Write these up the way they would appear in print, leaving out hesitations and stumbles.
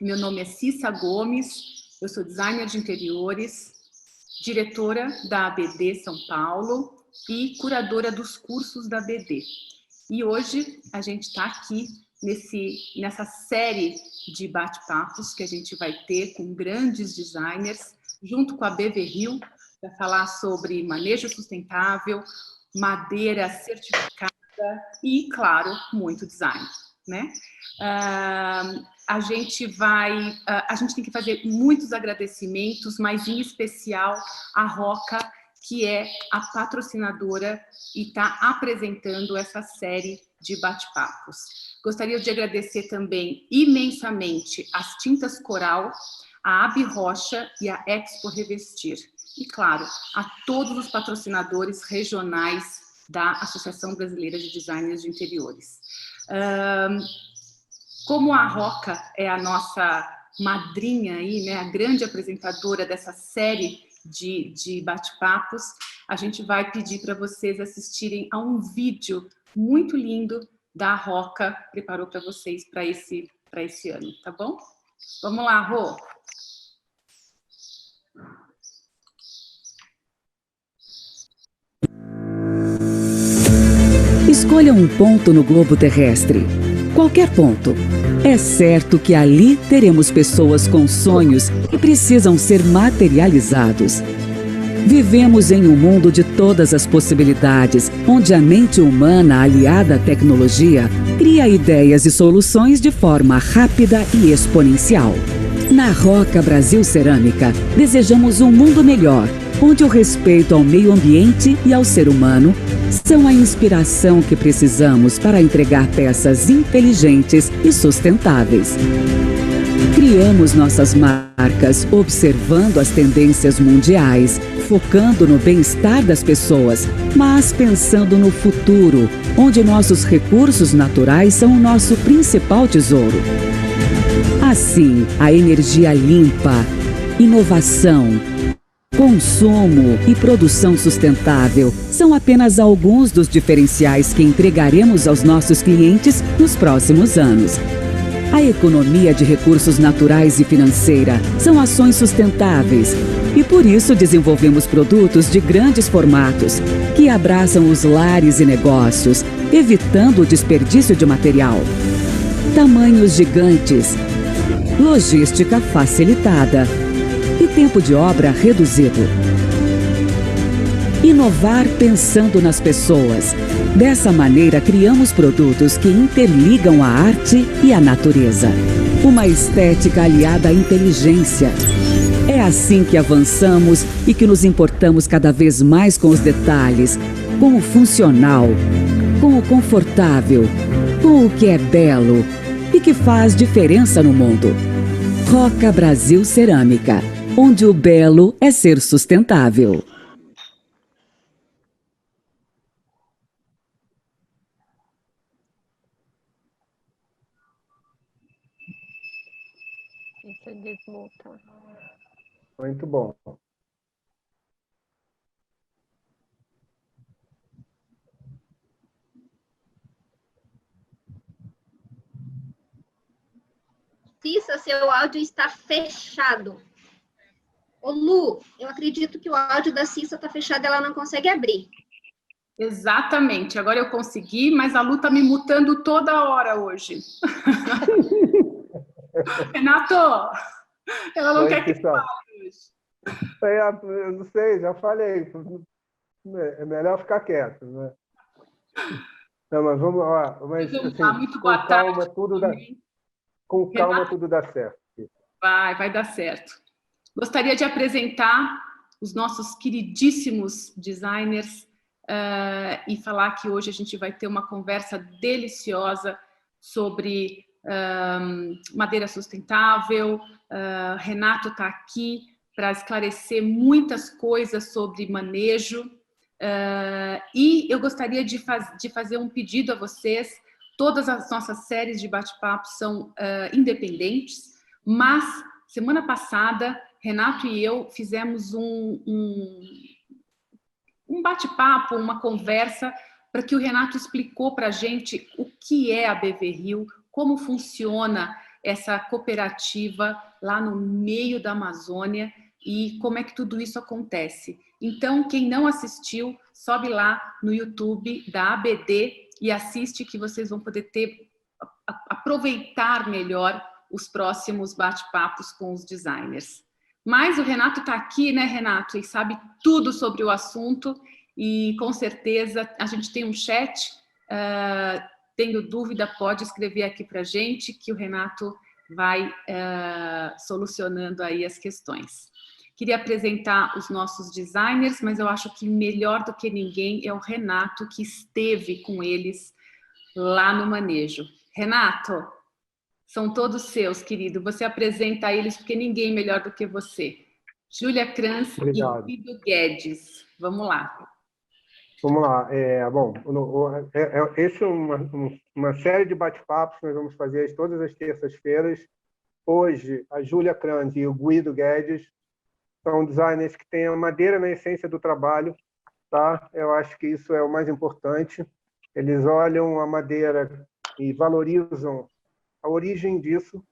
Meu nome é Cissa Gomes, eu sou designer de interiores, diretora da ABD São Paulo e curadora dos cursos da ABD. E hoje a gente está aqui nessa série de bate-papos que a gente vai ter com grandes designers, junto com a Beverril, para falar sobre manejo sustentável, madeira certificada e, claro, muito design, né? A gente tem que fazer muitos agradecimentos, mas em especial a Roca, que é a patrocinadora e está apresentando essa série de bate-papos. Gostaria de agradecer também imensamente as Tintas Coral, a Abi Rocha e a Expo Revestir. E, claro, a todos os patrocinadores regionais da Associação Brasileira de Designers de Interiores. Como a Roca é a nossa madrinha aí, né, a grande apresentadora dessa série de bate-papos, a gente vai pedir para vocês assistirem a um vídeo muito lindo da Roca preparou para vocês para esse ano, tá bom? Vamos lá, Rô. Escolha um ponto no globo terrestre. Qualquer ponto. É certo que ali teremos pessoas com sonhos que precisam ser materializados. Vivemos em um mundo de todas as possibilidades, onde a mente humana aliada à tecnologia cria ideias e soluções de forma rápida e exponencial. Na Roca Brasil Cerâmica, desejamos um mundo melhor, onde o respeito ao meio ambiente e ao ser humano são a inspiração que precisamos para entregar peças inteligentes e sustentáveis. Criamos nossas marcas observando as tendências mundiais, focando no bem-estar das pessoas, mas pensando no futuro, onde nossos recursos naturais são o nosso principal tesouro. Assim, a energia limpa, inovação, consumo e produção sustentável são apenas alguns dos diferenciais que entregaremos aos nossos clientes nos próximos anos. A economia de recursos naturais e financeira são ações sustentáveis e por isso desenvolvemos produtos de grandes formatos que abraçam os lares e negócios, evitando o desperdício de material. Tamanhos gigantes, logística facilitada e tempo de obra reduzido. Inovar pensando nas pessoas. Dessa maneira, criamos produtos que interligam a arte e a natureza. Uma estética aliada à inteligência. É assim que avançamos e que nos importamos cada vez mais com os detalhes, com o funcional, com o confortável, com o que é belo e que faz diferença no mundo. Roca Brasil Cerâmica, onde o belo é ser sustentável. Deixa eu desmutar. Muito bom. Cissa, seu áudio está fechado. Ô Lu, eu acredito que o áudio da Cissa está fechado, ela não consegue abrir. Exatamente, agora eu consegui, mas a Lu está me mutando toda hora hoje. Renato, ela não quer que fale hoje. Eu não sei, já falei. É melhor ficar quieto, né? Não, mas vamos lá. Mas, assim, muito com boa calma, tarde. com calma tudo dá certo. Vai dar certo. Gostaria de apresentar os nossos queridíssimos designers e falar que hoje a gente vai ter uma conversa deliciosa sobre madeira sustentável. Renato está aqui para esclarecer muitas coisas sobre manejo. E eu gostaria de fazer um pedido a vocês. Todas as nossas séries de bate-papo são independentes, mas semana passada Renato e eu fizemos um bate-papo, uma conversa, para que o Renato explicou para a gente o que é a Beverril, como funciona essa cooperativa lá no meio da Amazônia e como é que tudo isso acontece. Então, quem não assistiu, sobe lá no YouTube da ABD e assiste, que vocês vão poder aproveitar melhor os próximos bate-papos com os designers. Mas o Renato está aqui, né, Renato? E sabe tudo sobre o assunto e, com certeza, a gente tem um chat. Tendo dúvida, pode escrever aqui para a gente, que o Renato vai solucionando aí as questões. Queria apresentar os nossos designers, mas eu acho que melhor do que ninguém é o Renato, que esteve com eles lá no manejo. Renato, são todos seus, querido. Você apresenta eles, porque ninguém melhor do que você. Júlia Kranz e Guido Guedes. Vamos lá. Vamos lá. Bom, esse é uma série de bate-papos que nós vamos fazer todas as terças-feiras. Hoje, a Júlia Kranz e o Guido Guedes são designers que têm a madeira na essência do trabalho, tá? Eu acho que isso é o mais importante. Eles olham a madeira e valorizam a origem disso,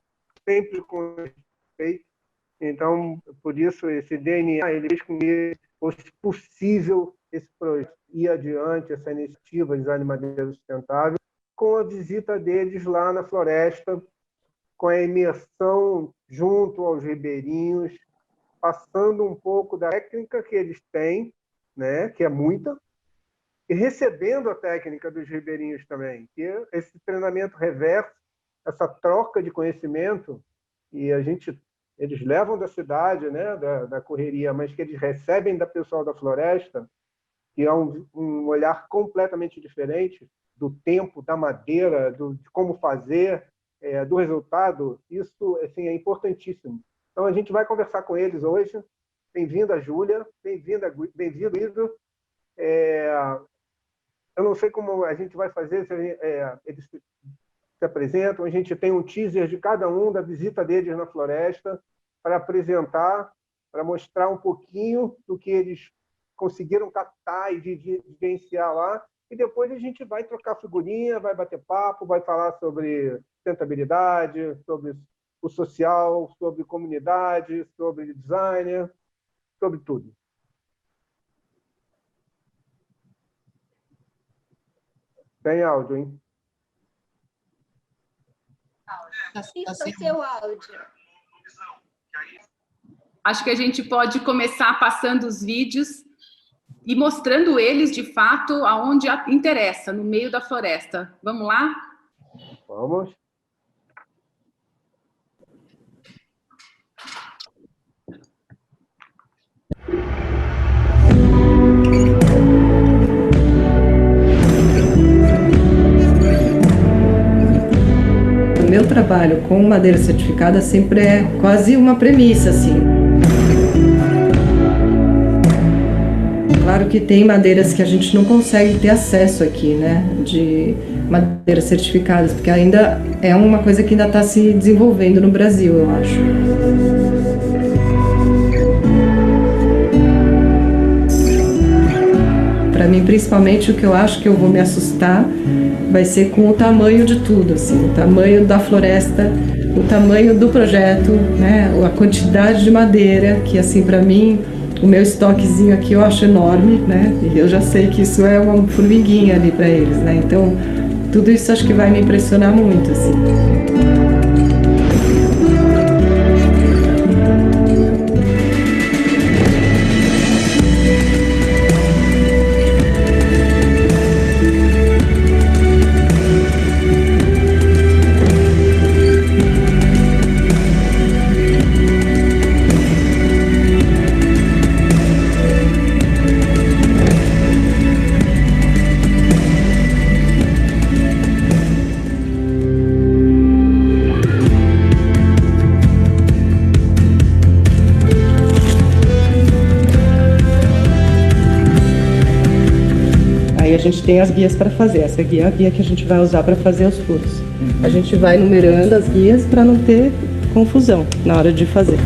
sempre com respeito. Então, por isso, esse DNA, ele fez com que fosse possível esse projeto ir adiante, essa iniciativa Design Madeira Sustentável, com a visita deles lá na floresta, com a imersão junto aos ribeirinhos, passando um pouco da técnica que eles têm, né, que é muita, e recebendo a técnica dos ribeirinhos também, que é esse treinamento reverso, essa troca de conhecimento, e eles levam da cidade, né, da correria, mas que eles recebem da pessoal da floresta, que é um olhar completamente diferente do tempo, da madeira, de como fazer, do resultado. Isso, assim, é importantíssimo. Então, a gente vai conversar com eles hoje. Bem-vinda, Júlia. Bem-vindo, Guido. Eu não sei como a gente vai fazer, se eles se apresentam. A gente tem um teaser de cada um da visita deles na floresta para apresentar, para mostrar um pouquinho do que eles conseguiram captar e vivenciar lá, e depois a gente vai trocar figurinha, vai bater papo, vai falar sobre sustentabilidade, sobre o social, sobre comunidade, sobre designer, sobre tudo. Tem áudio, hein? Assista o seu áudio. Acho que a gente pode começar passando os vídeos e mostrando eles, de fato, aonde interessa, no meio da floresta. Vamos lá? Vamos. O meu trabalho com madeira certificada sempre é quase uma premissa, assim. Claro que tem madeiras que a gente não consegue ter acesso aqui, né, de madeiras certificadas, porque ainda é uma coisa que ainda está se desenvolvendo no Brasil, eu acho. Para mim, principalmente, o que eu acho que eu vou me assustar vai ser com o tamanho de tudo, assim, o tamanho da floresta, o tamanho do projeto, né, a quantidade de madeira, que, assim, para mim, o meu estoquezinho aqui eu acho enorme, né, e eu já sei que isso é uma formiguinha ali para eles, né, então tudo isso acho que vai me impressionar muito, assim. A gente tem as guias para fazer. Essa guia é a guia que a gente vai usar para fazer os furos. A gente vai numerando as guias para não ter confusão na hora de fazer.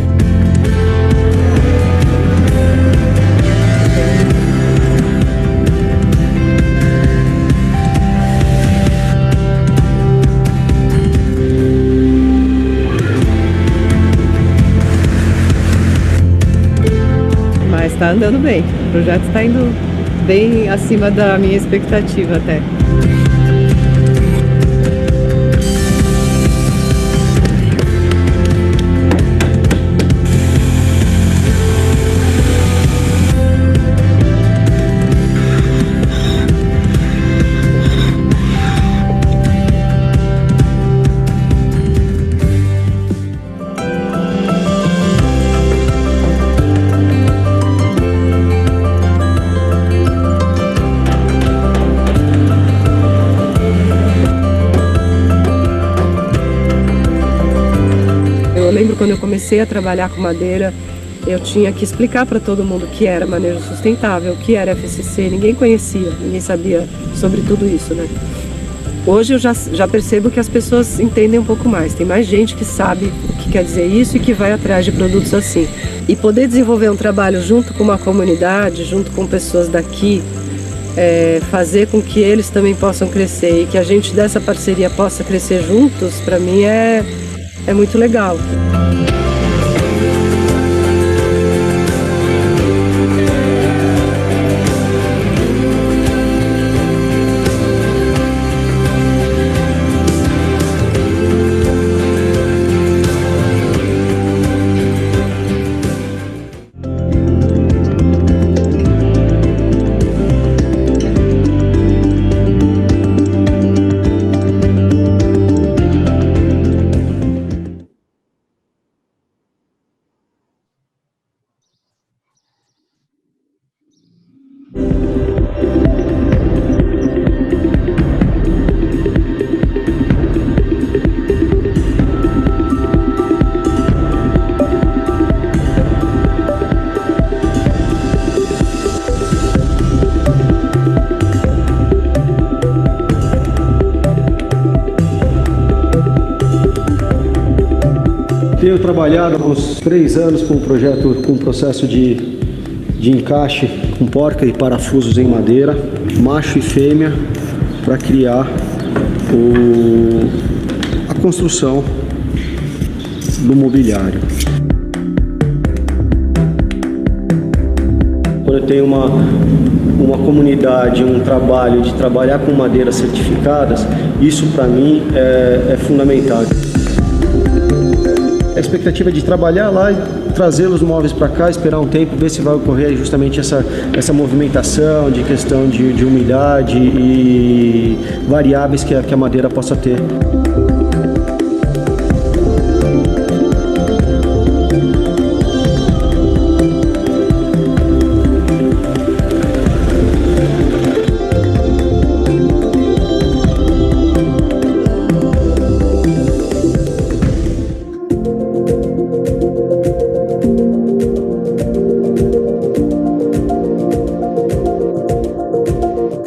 tá andando bem. O projeto está indo bem acima da minha expectativa até. Eu lembro quando eu comecei a trabalhar com madeira, eu tinha que explicar para todo mundo o que era manejo sustentável, o que era FSC, ninguém conhecia, ninguém sabia sobre tudo isso, né? Hoje eu já percebo que as pessoas entendem um pouco mais, tem mais gente que sabe o que quer dizer isso e que vai atrás de produtos assim. E poder desenvolver um trabalho junto com uma comunidade, junto com pessoas daqui, fazer com que eles também possam crescer e que a gente dessa parceria possa crescer juntos, para mim é muito legal. Tenho trabalhado há uns 3 anos com um projeto, com um processo de encaixe com porca e parafusos em madeira, macho e fêmea, para criar a construção do mobiliário. Quando eu tenho uma comunidade, um trabalho de trabalhar com madeiras certificadas, isso para mim é fundamental. A expectativa de trabalhar lá e trazer os móveis para cá, esperar um tempo, ver se vai ocorrer justamente essa movimentação de questão de umidade e variáveis que a madeira possa ter.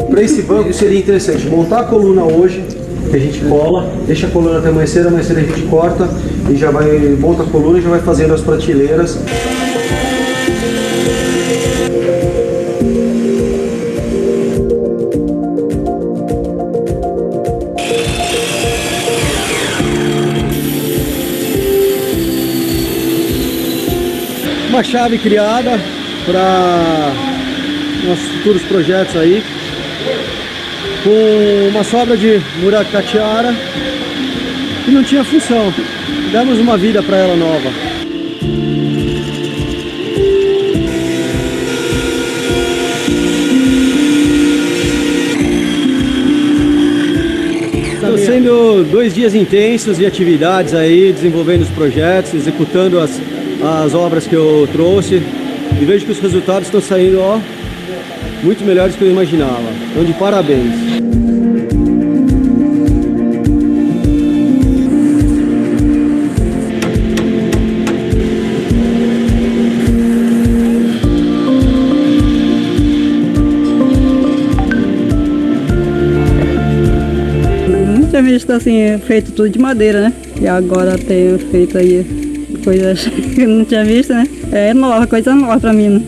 Para esse banco seria interessante montar a coluna hoje, que a gente cola, deixa a coluna até amanhecer a gente corta e já monta a coluna e já vai fazendo as prateleiras. Uma chave criada para nossos futuros projetos aí, com uma sobra de Murakatiara que não tinha função. Demos uma vida para ela nova. Estão sendo 2 dias intensos de atividades aí, desenvolvendo os projetos, executando as obras que eu trouxe, e vejo que os resultados estão saindo, muito melhores do que eu imaginava. Então, de parabéns. Não tinha visto assim, feito tudo de madeira, né? E agora tenho feito aí coisas que eu não tinha visto, né? É nova, coisa nova pra mim, né?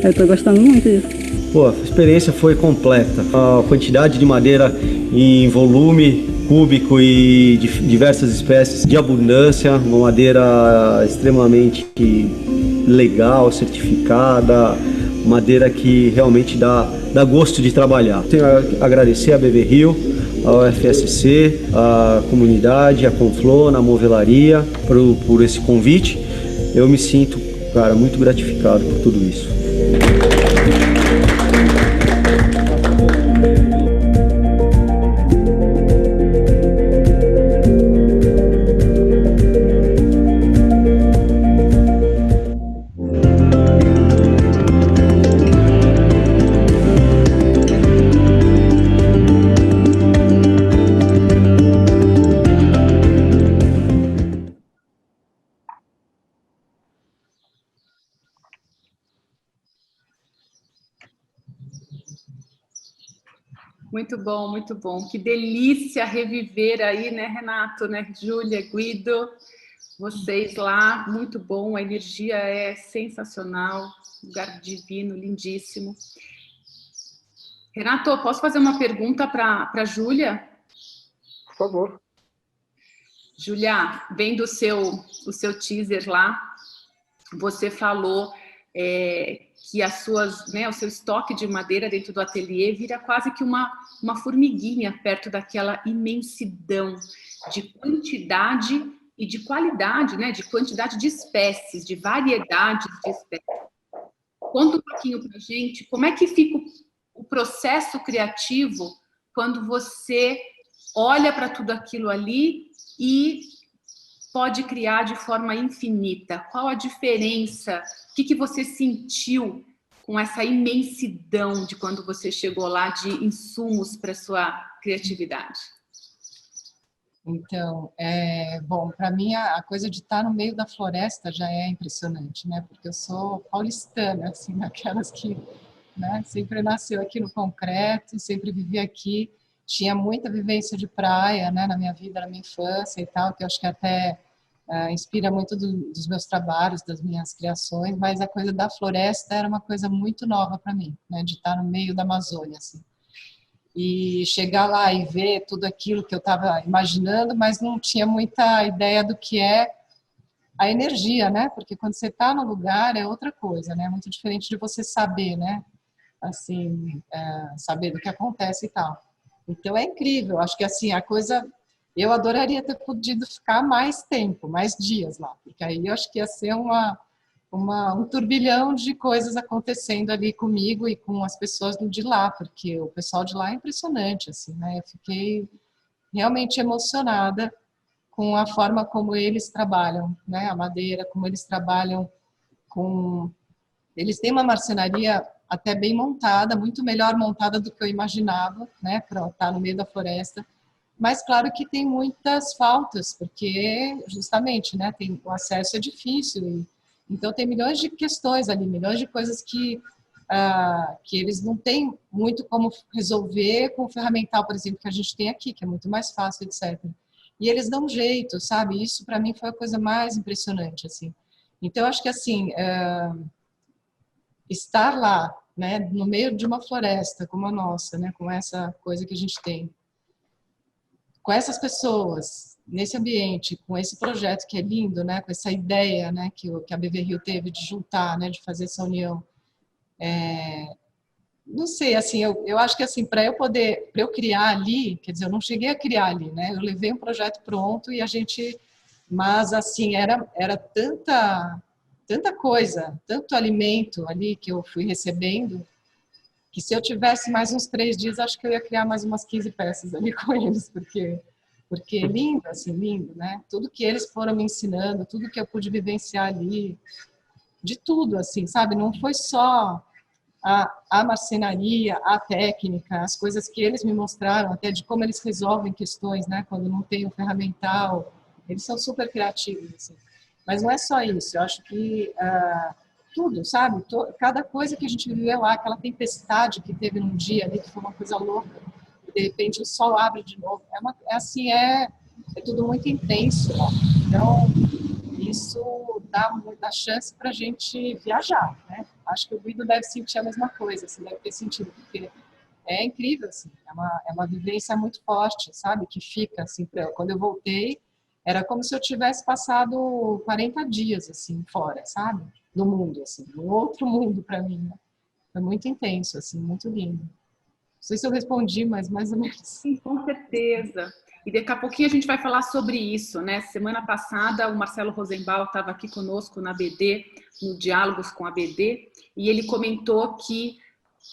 Eu tô gostando muito disso. Pô, a experiência foi completa. A quantidade de madeira em volume cúbico e de diversas espécies de abundância, uma madeira extremamente legal, certificada, madeira que realmente dá gosto de trabalhar. Tenho a agradecer a BV Rio, a UFSC, a comunidade, a Conflona, a Movelaria, por esse convite. Eu me sinto, cara, muito gratificado por tudo isso. Muito bom, muito bom. Que delícia reviver aí, né, Renato, né, Júlia, Guido, vocês lá, muito bom, a energia é sensacional, lugar divino, lindíssimo. Renato, posso fazer uma pergunta para a Júlia? Por favor. Júlia, vendo o seu teaser lá, você falou que o seu estoque de madeira dentro do ateliê vira quase que uma formiguinha perto daquela imensidão de quantidade e de qualidade, né? De quantidade de espécies, de variedades de espécies. Conta um pouquinho para a gente como é que fica o processo criativo quando você olha para tudo aquilo ali e pode criar de forma infinita. Qual a diferença? O que você sentiu com essa imensidão de quando você chegou lá de insumos para sua criatividade? Então, bom, para mim a coisa de estar no meio da floresta já é impressionante, né? Porque eu sou paulistana, assim, daquelas que, né, sempre nasceu aqui no concreto, sempre vivi aqui, tinha muita vivência de praia, né, na minha vida, na minha infância e tal, que eu acho que até inspira muito dos meus trabalhos, das minhas criações, mas a coisa da floresta era uma coisa muito nova para mim, né, de estar no meio da Amazônia, assim. E chegar lá e ver tudo aquilo que eu estava imaginando, mas não tinha muita ideia do que é a energia, né? Porque quando você está no lugar é outra coisa, né? Muito diferente de você saber, né? Assim, saber do que acontece e tal. Então é incrível. Acho que assim a coisa, eu adoraria ter podido ficar mais tempo, mais dias lá, porque aí eu acho que ia ser um turbilhão de coisas acontecendo ali comigo e com as pessoas de lá, porque o pessoal de lá é impressionante, assim, né? Eu fiquei realmente emocionada com a forma como eles trabalham, né? A madeira, como eles trabalham com... Eles têm uma marcenaria até bem montada, muito melhor montada do que eu imaginava, né? Para estar no meio da floresta. Mas claro que tem muitas faltas, porque justamente, né? O acesso é difícil. Então tem milhões de questões ali, milhões de coisas que eles não têm muito como resolver com o ferramental, por exemplo, que a gente tem aqui, que é muito mais fácil, etc. E eles dão um jeito, sabe? Isso para mim foi a coisa mais impressionante, assim. Então eu acho que assim estar lá, né, no meio de uma floresta como a nossa, né, com essa coisa que a gente tem, com essas pessoas, nesse ambiente, com esse projeto que é lindo, né, com essa ideia, né, que a BV Rio teve de juntar, né, de fazer essa união. Não sei, assim, eu acho que assim, para eu criar ali, quer dizer, eu não cheguei a criar ali, né, eu levei um projeto pronto e a gente, mas assim, era tanta coisa, tanto alimento ali que eu fui recebendo, que se eu tivesse mais uns 3 dias, acho que eu ia criar mais umas 15 peças ali com eles, porque é lindo, assim, lindo, né? Tudo que eles foram me ensinando, tudo que eu pude vivenciar ali, de tudo, assim, sabe? Não foi só a marcenaria, a técnica, as coisas que eles me mostraram, até de como eles resolvem questões, né? Quando não tem um ferramental, eles são super criativos, assim. Mas não é só isso, eu acho que tudo, sabe? Cada coisa que a gente viveu lá, aquela tempestade que teve num dia ali, que foi uma coisa louca, de repente o sol abre de novo, é tudo muito intenso, né? Então, isso dá chance para a gente viajar, né? Acho que o Guido deve sentir a mesma coisa, assim, deve ter sentido, porque é incrível, assim, é uma vivência muito forte, sabe? Que fica, assim, quando eu voltei, era como se eu tivesse passado 40 dias, assim, fora, sabe? no mundo, assim, um outro mundo para mim, né? Foi muito intenso, assim, muito lindo. Não sei se eu respondi, mas mais ou menos. Sim, com certeza. E daqui a pouquinho a gente vai falar sobre isso, né? Semana passada o Marcelo Rosenbaum estava aqui conosco na BD, no Diálogos com a BD, e ele comentou que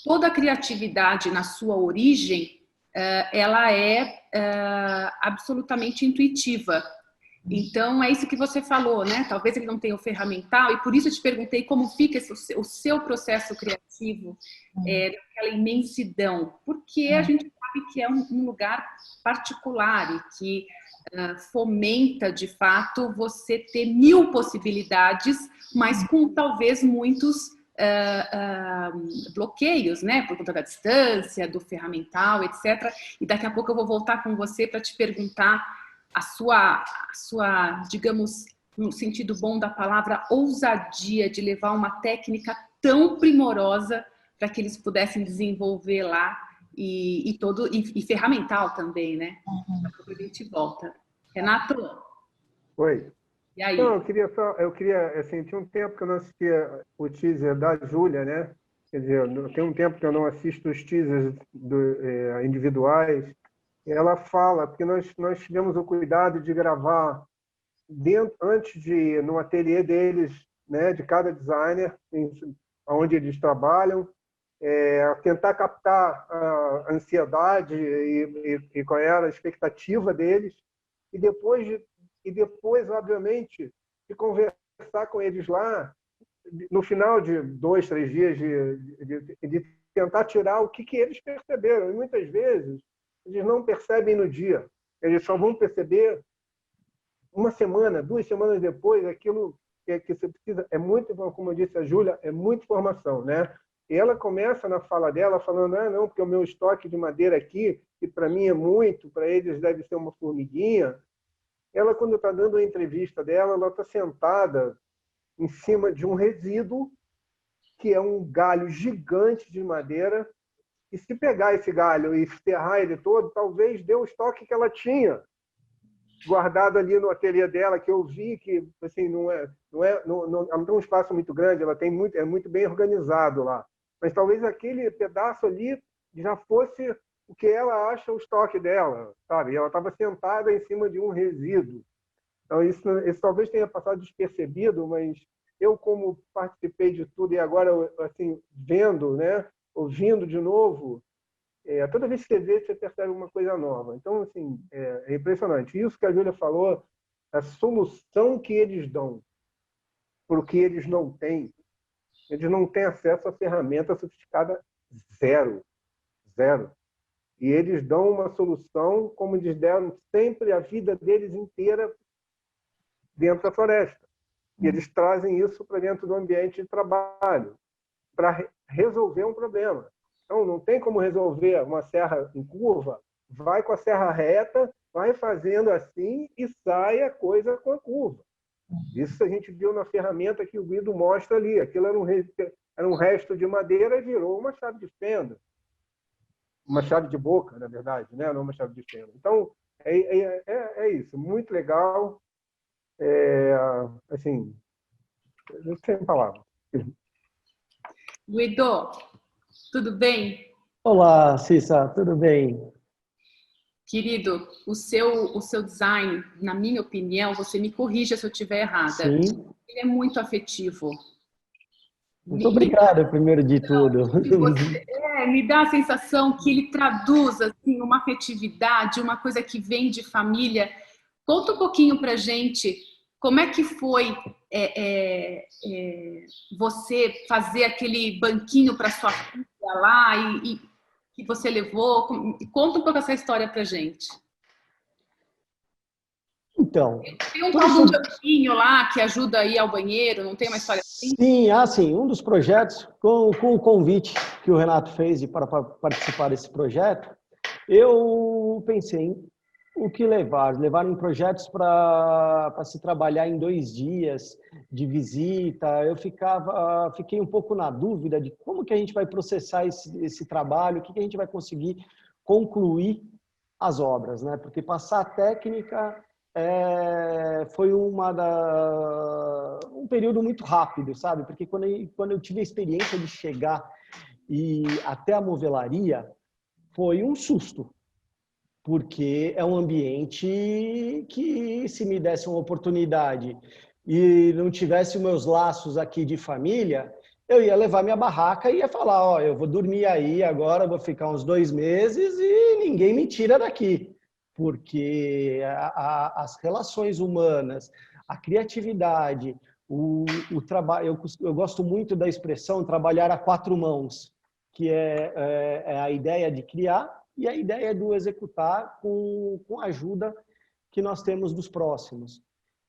toda a criatividade na sua origem, ela é absolutamente intuitiva. Então, é isso que você falou, né? Talvez ele não tenha o ferramental, e por isso eu te perguntei como fica o seu processo criativo, naquela imensidão, porque a gente sabe que é um lugar particular e que fomenta, de fato, você ter 1000 possibilidades, mas com talvez muitos bloqueios, né? Por conta da distância, do ferramental, etc. E daqui a pouco eu vou voltar com você para te perguntar a sua, digamos, no sentido bom da palavra, ousadia de levar uma técnica tão primorosa para que eles pudessem desenvolver lá e ferramental também, né? Depois a gente volta. Renato? Oi. E aí? Não, eu queria, assim, tinha um tempo que eu não assistia o teaser da Júlia, né? Quer dizer, tem um tempo que eu não assisto os teasers individuais. Ela fala, porque nós tivemos o cuidado de gravar antes de ir no ateliê deles, né, de cada designer, onde eles trabalham, tentar captar a ansiedade e qual era a expectativa deles, e depois, obviamente, de conversar com eles lá, no final de 2, 3 dias, de tentar tirar o que eles perceberam. E muitas vezes eles não percebem no dia, eles só vão perceber uma semana, 2 semanas depois, aquilo que você precisa. É muito, como disse a Júlia, é muita informação, né? E ela começa na fala dela falando, não, porque o meu estoque de madeira aqui, que para mim é muito, para eles deve ser uma formiguinha. Ela, quando está dando a entrevista dela, ela está sentada em cima de um resíduo, que é um galho gigante de madeira, e se pegar esse galho e enterrar ele todo, talvez dê o estoque que ela tinha guardado ali no ateliê dela, que eu vi que assim, ela não tem um espaço muito grande, ela é muito bem organizado lá. Mas talvez aquele pedaço ali já fosse o que ela acha o estoque dela, sabe? E ela estava sentada em cima de um resíduo. Então, isso talvez tenha passado despercebido, mas eu, como participei de tudo e agora, assim, vendo, né, ouvindo de novo, toda vez que você vê, você percebe uma coisa nova. Então, assim, é impressionante. Isso que a Júlia falou, a solução que eles dão para o que eles não têm acesso à ferramenta sofisticada zero. E eles dão uma solução como eles deram sempre a vida deles inteira dentro da floresta. E eles trazem isso para dentro do ambiente de trabalho, para resolver um problema. Então, não tem como resolver uma serra em curva, vai com a serra reta, vai fazendo assim e sai a coisa com a curva. Isso a gente viu na ferramenta que o Guido mostra ali. Aquilo era um resto de madeira e virou uma chave de fenda. Uma chave de boca, na verdade, né? Não uma chave de fenda. Então, é isso. Muito legal. Assim, sem palavras. Guido, tudo bem? Olá, Cissa, tudo bem? Querido, o seu design, na minha opinião, você me corrija se eu estiver errada. Sim. Ele é muito afetivo. Muito obrigado, primeiro de tudo. Me dá a sensação que ele traduz assim, uma afetividade, uma coisa que vem de família. Conta um pouquinho pra gente como é que foi você fazer aquele banquinho para sua filha lá e que você levou. Conta um pouco essa história pra gente. Então, tem um tal de um banquinho lá que ajuda a ir ao banheiro, não tem uma história assim? Sim, um dos projetos, com o convite que o Renato fez para participar desse projeto, eu pensei em o que levar em projetos para se trabalhar em 2 dias de visita. Eu fiquei um pouco na dúvida de como que a gente vai processar esse trabalho, o que a gente vai conseguir concluir as obras, né? Porque passar a técnica foi um período muito rápido, sabe? Porque quando eu tive a experiência de chegar e até a movelaria, foi um susto, porque é um ambiente que, se me desse uma oportunidade e não tivesse os meus laços aqui de família, eu ia levar minha barraca e ia falar, ó, eu vou dormir aí agora, vou ficar uns 2 meses e ninguém me tira daqui. Porque as relações humanas, a criatividade, o trabalho, eu gosto muito da expressão trabalhar a 4 mãos, que é a ideia de criar e a ideia do executar com a ajuda que nós temos dos próximos.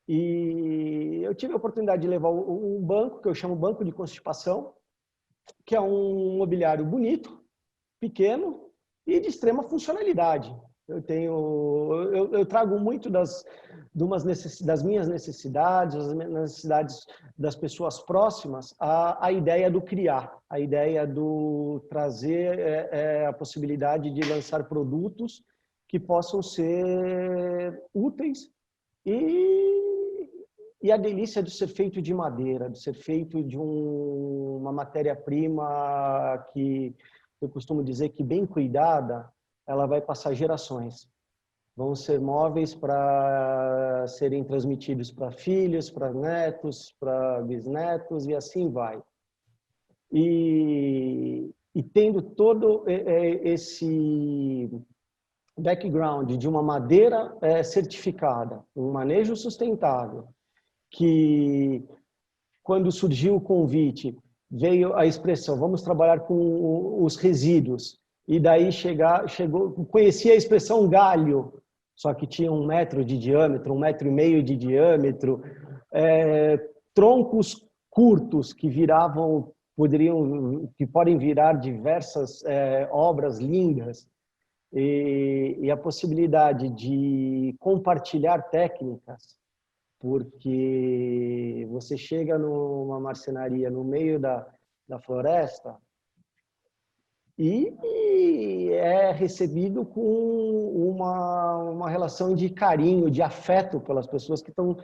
E eu tive a oportunidade de levar um banco, que eu chamo Banco de Constipação, que é um mobiliário bonito, pequeno e de extrema funcionalidade. Eu trago muito das minhas necessidades, das necessidades das pessoas próximas, a ideia do criar, a ideia do trazer a possibilidade de lançar produtos que possam ser úteis e a delícia de ser feito de madeira, de ser feito de uma matéria-prima que eu costumo dizer que bem cuidada, ela vai passar gerações. Vão ser móveis para serem transmitidos para filhos, para netos, para bisnetos e assim vai. E tendo todo esse background de uma madeira certificada, um manejo sustentável, que quando surgiu o convite, veio a expressão, vamos trabalhar com os resíduos. E daí conhecia a expressão galho, só que tinha 1 metro de diâmetro, 1,5 metro de diâmetro, troncos curtos que podem virar diversas obras lindas, e a possibilidade de compartilhar técnicas, porque você chega numa marcenaria no meio da floresta e é recebido com uma relação de carinho, de afeto pelas pessoas que estão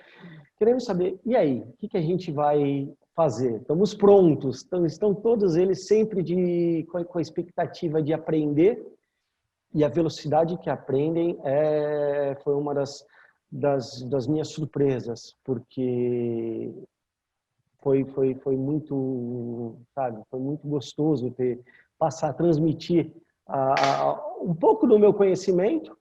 querendo saber, e aí, o que a gente vai fazer? Estamos prontos? Estão todos eles sempre com a expectativa de aprender, e a velocidade que aprendem foi uma das minhas surpresas, porque foi muito, sabe, foi muito gostoso passar a transmitir um pouco do meu conhecimento,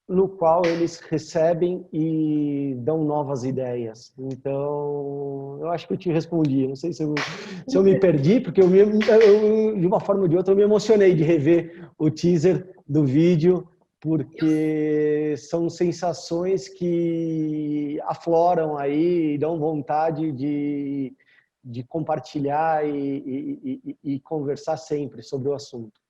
no qual eles recebem e dão novas ideias. Então, eu acho que eu te respondi. Não sei se eu me perdi, porque de uma forma ou de outra, eu me emocionei de rever o teaser do vídeo, porque são sensações que afloram aí e dão vontade de compartilhar e conversar sempre sobre o assunto.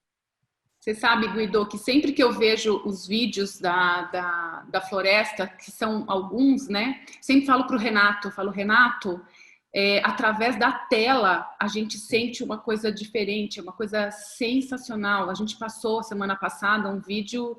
Você sabe, Guido, que sempre que eu vejo os vídeos da floresta, que são alguns, né? Sempre falo para o Renato, Renato, através da tela a gente sente uma coisa diferente, uma coisa sensacional. A gente passou semana passada um vídeo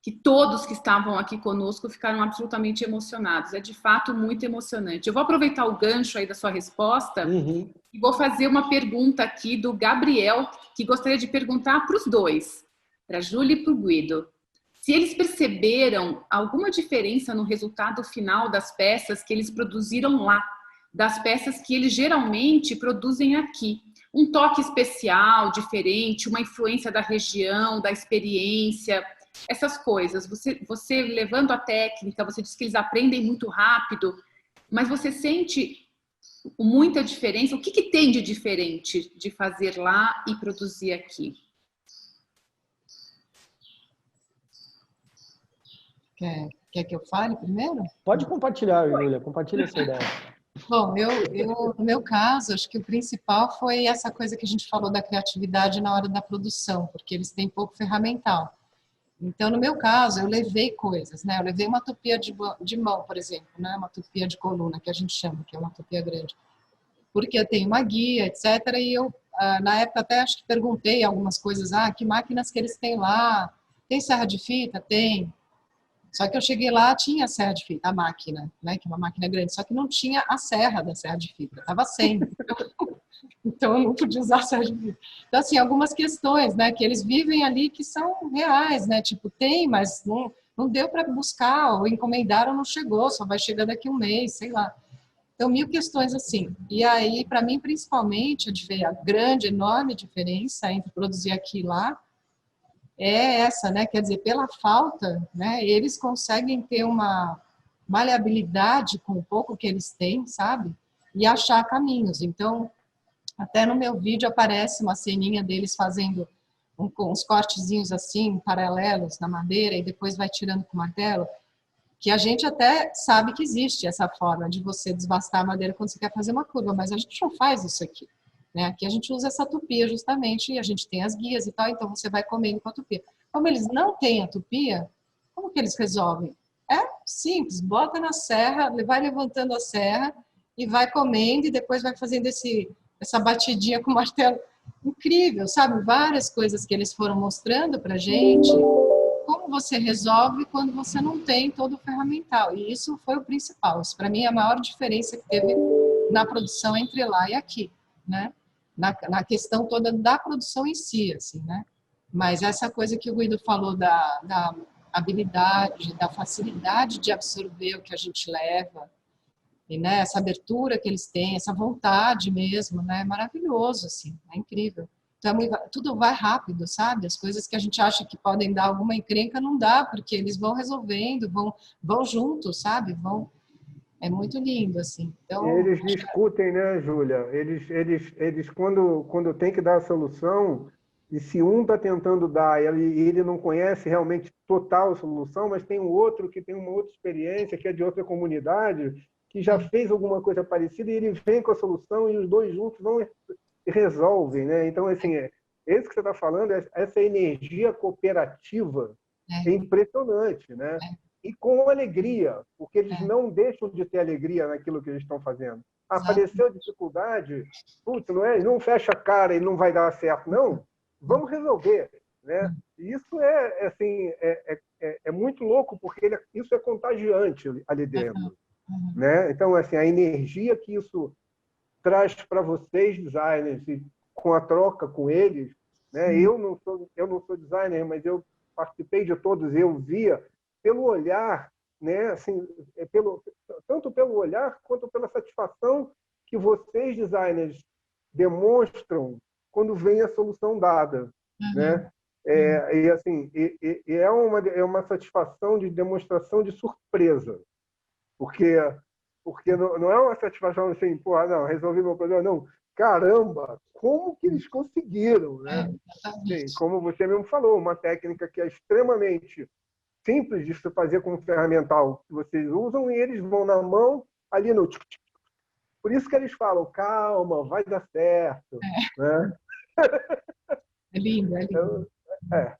que todos que estavam aqui conosco ficaram absolutamente emocionados. É de fato muito emocionante. Eu vou aproveitar o gancho aí da sua resposta e vou fazer uma pergunta aqui do Gabriel, que gostaria de perguntar para os dois, para a Júlia e para o Guido, se eles perceberam alguma diferença no resultado final das peças que eles produziram lá, das peças que eles geralmente produzem aqui. Um toque especial, diferente, uma influência da região, da experiência, essas coisas. Você levando a técnica, você diz que eles aprendem muito rápido, mas você sente muita diferença? O que tem de diferente de fazer lá e produzir aqui? Quer que eu fale primeiro? Pode compartilhar, Júlia, compartilha essa ideia. Bom, no meu caso, acho que o principal foi essa coisa que a gente falou da criatividade na hora da produção, porque eles têm pouco ferramental. Então, no meu caso, eu levei coisas, né? Eu levei uma tupia de mão, por exemplo, né? Uma tupia de coluna, que a gente chama, que é uma tupia grande. Porque eu tenho uma guia, etc. E eu, na época, até acho que perguntei algumas coisas. Que máquinas que eles têm lá? Tem serra de fita? Tem. Só que eu cheguei lá, tinha a serra de fibra, a máquina, né, que é uma máquina grande, só que não tinha a serra da serra de fibra, estava sem. Então, eu não podia usar a serra de fibra. Então, assim, algumas questões, né, que eles vivem ali que são reais, né, tipo, tem, mas não deu para buscar, ou encomendaram, não chegou, só vai chegar daqui um mês, sei lá. Então, 1000 questões assim. E aí, para mim, principalmente, a grande, enorme diferença entre produzir aqui e lá é essa, né? Quer dizer, pela falta, né? Eles conseguem ter uma maleabilidade com o pouco que eles têm, sabe? E achar caminhos. Então, até no meu vídeo aparece uma ceninha deles fazendo uns cortezinhos assim, paralelos na madeira, e depois vai tirando com o martelo, que a gente até sabe que existe essa forma de você desbastar a madeira quando você quer fazer uma curva, mas a gente não faz isso aqui, né? Aqui a gente usa essa tupia justamente, e a gente tem as guias e tal, então você vai comendo com a tupia. Como eles não têm a tupia, como que eles resolvem? É simples, bota na serra, vai levantando a serra e vai comendo, e depois vai fazendo essa batidinha com o martelo. Incrível, sabe? Várias coisas que eles foram mostrando pra gente, como você resolve quando você não tem todo o ferramental. E isso foi o principal. Isso, para mim, é a maior diferença que teve na produção entre lá e aqui, né? Na questão toda da produção em si, assim, né? Mas essa coisa que o Guido falou da habilidade, da facilidade de absorver o que a gente leva, e, né, essa abertura que eles têm, essa vontade mesmo, né? É maravilhoso, assim, é incrível. Então, tudo vai rápido, sabe? As coisas que a gente acha que podem dar alguma encrenca, não dá, porque eles vão resolvendo, vão juntos, sabe? É muito lindo, assim. Então, eles discutem, né, Júlia? Eles quando tem que dar a solução, e se um está tentando dar e ele não conhece realmente total a solução, mas tem um outro que tem uma outra experiência, que é de outra comunidade, que já fez alguma coisa parecida, e ele vem com a solução e os dois juntos vão e resolvem, né? Então, assim, esse que você está falando, essa energia cooperativa é impressionante, né? E com alegria, porque eles não deixam de ter alegria naquilo que eles estão fazendo. Apareceu dificuldade, putz, não fecha a cara e não vai dar certo, não. Vamos resolver, né? E isso assim, é muito louco, porque isso é contagiante ali dentro, né? Então, assim, a energia que isso traz para vocês, designers, e com a troca com eles, né? Eu não sou designer, mas eu participei de todos, eu via pelo olhar, né? Assim, tanto pelo olhar quanto pela satisfação que vocês, designers, demonstram quando vem a solução dada, né? E assim, é uma satisfação de demonstração de surpresa, porque não é uma satisfação assim, pô, não, resolvi meu problema, não. Caramba, como que eles conseguiram, né? Sim, como você mesmo falou, uma técnica que é extremamente simples de se fazer com o ferramental que vocês usam, e eles vão na mão, ali no... Por isso que eles falam, calma, vai dar certo. Né? É lindo, é lindo.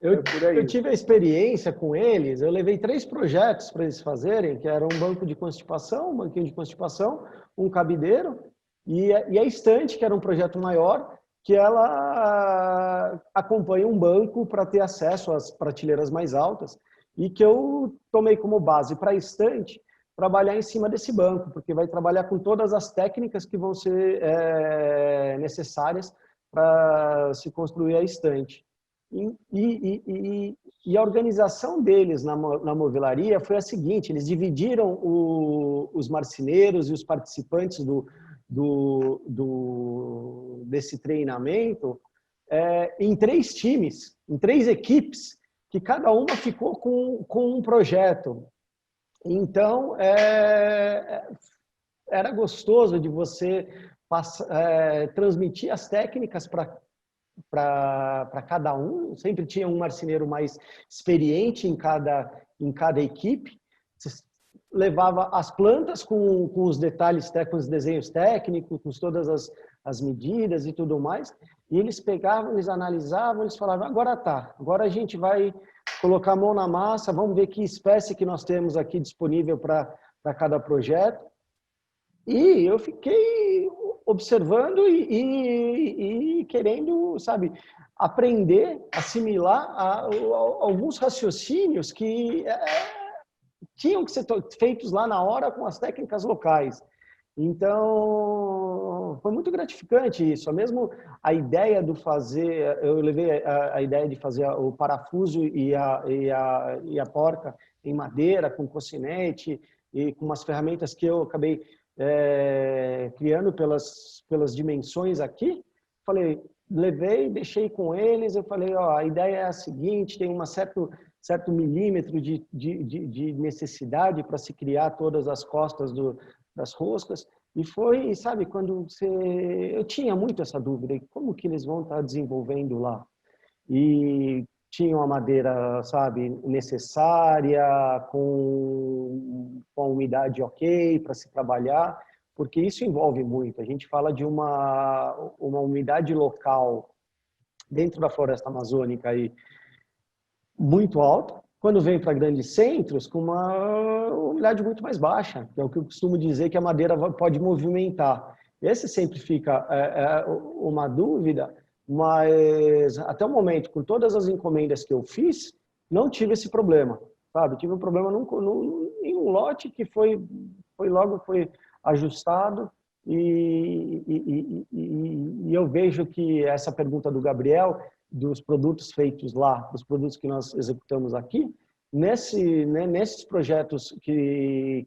Eu tive a experiência com eles, eu levei 3 projetos para eles fazerem, que era um banco de constipação, um banquinho de constipação, um cabideiro, e a estante, que era um projeto maior, que ela acompanha um banco para ter acesso às prateleiras mais altas, e que eu tomei como base para a estante trabalhar em cima desse banco, porque vai trabalhar com todas as técnicas que vão ser necessárias para se construir a estante. E a organização deles na movelaria foi a seguinte: eles dividiram os marceneiros e os participantes desse treinamento em 3 times, em 3 equipes, que cada uma ficou com um projeto. Então, era gostoso de você transmitir as técnicas para cada um. Sempre tinha um marceneiro mais experiente em cada equipe. Você levava as plantas com os detalhes, com os desenhos técnicos, com todas as medidas e tudo mais. E eles pegavam, eles analisavam, eles falavam, agora a gente vai colocar a mão na massa, vamos ver que espécie que nós temos aqui disponível para cada projeto. E eu fiquei observando e querendo, sabe, aprender, assimilar alguns raciocínios que tinham que ser feitos lá na hora com as técnicas locais. Então, foi muito gratificante isso. Mesmo a ideia de fazer, eu levei a ideia de fazer o parafuso e a porca em madeira, com cocinete e com umas ferramentas que eu acabei criando pelas dimensões aqui. Falei, levei, deixei com eles, eu falei, ó, a ideia é a seguinte, tem um certo milímetro de necessidade para se criar todas as costas das roscas, e foi, sabe, quando eu tinha muito essa dúvida, como que eles vão estar desenvolvendo lá? E tinham a madeira, sabe, necessária, com a umidade ok para se trabalhar, porque isso envolve muito. A gente fala de uma umidade local dentro da floresta amazônica aí, muito alta, quando vem para grandes centros, com uma umidade muito mais baixa, que é o que eu costumo dizer que a madeira pode movimentar. Esse sempre fica uma dúvida, mas até o momento, com todas as encomendas que eu fiz, não tive esse problema, sabe? Tive um problema em um lote que foi ajustado, e eu vejo que essa pergunta do Gabriel, dos produtos feitos lá, dos produtos que nós executamos aqui, nesses projetos que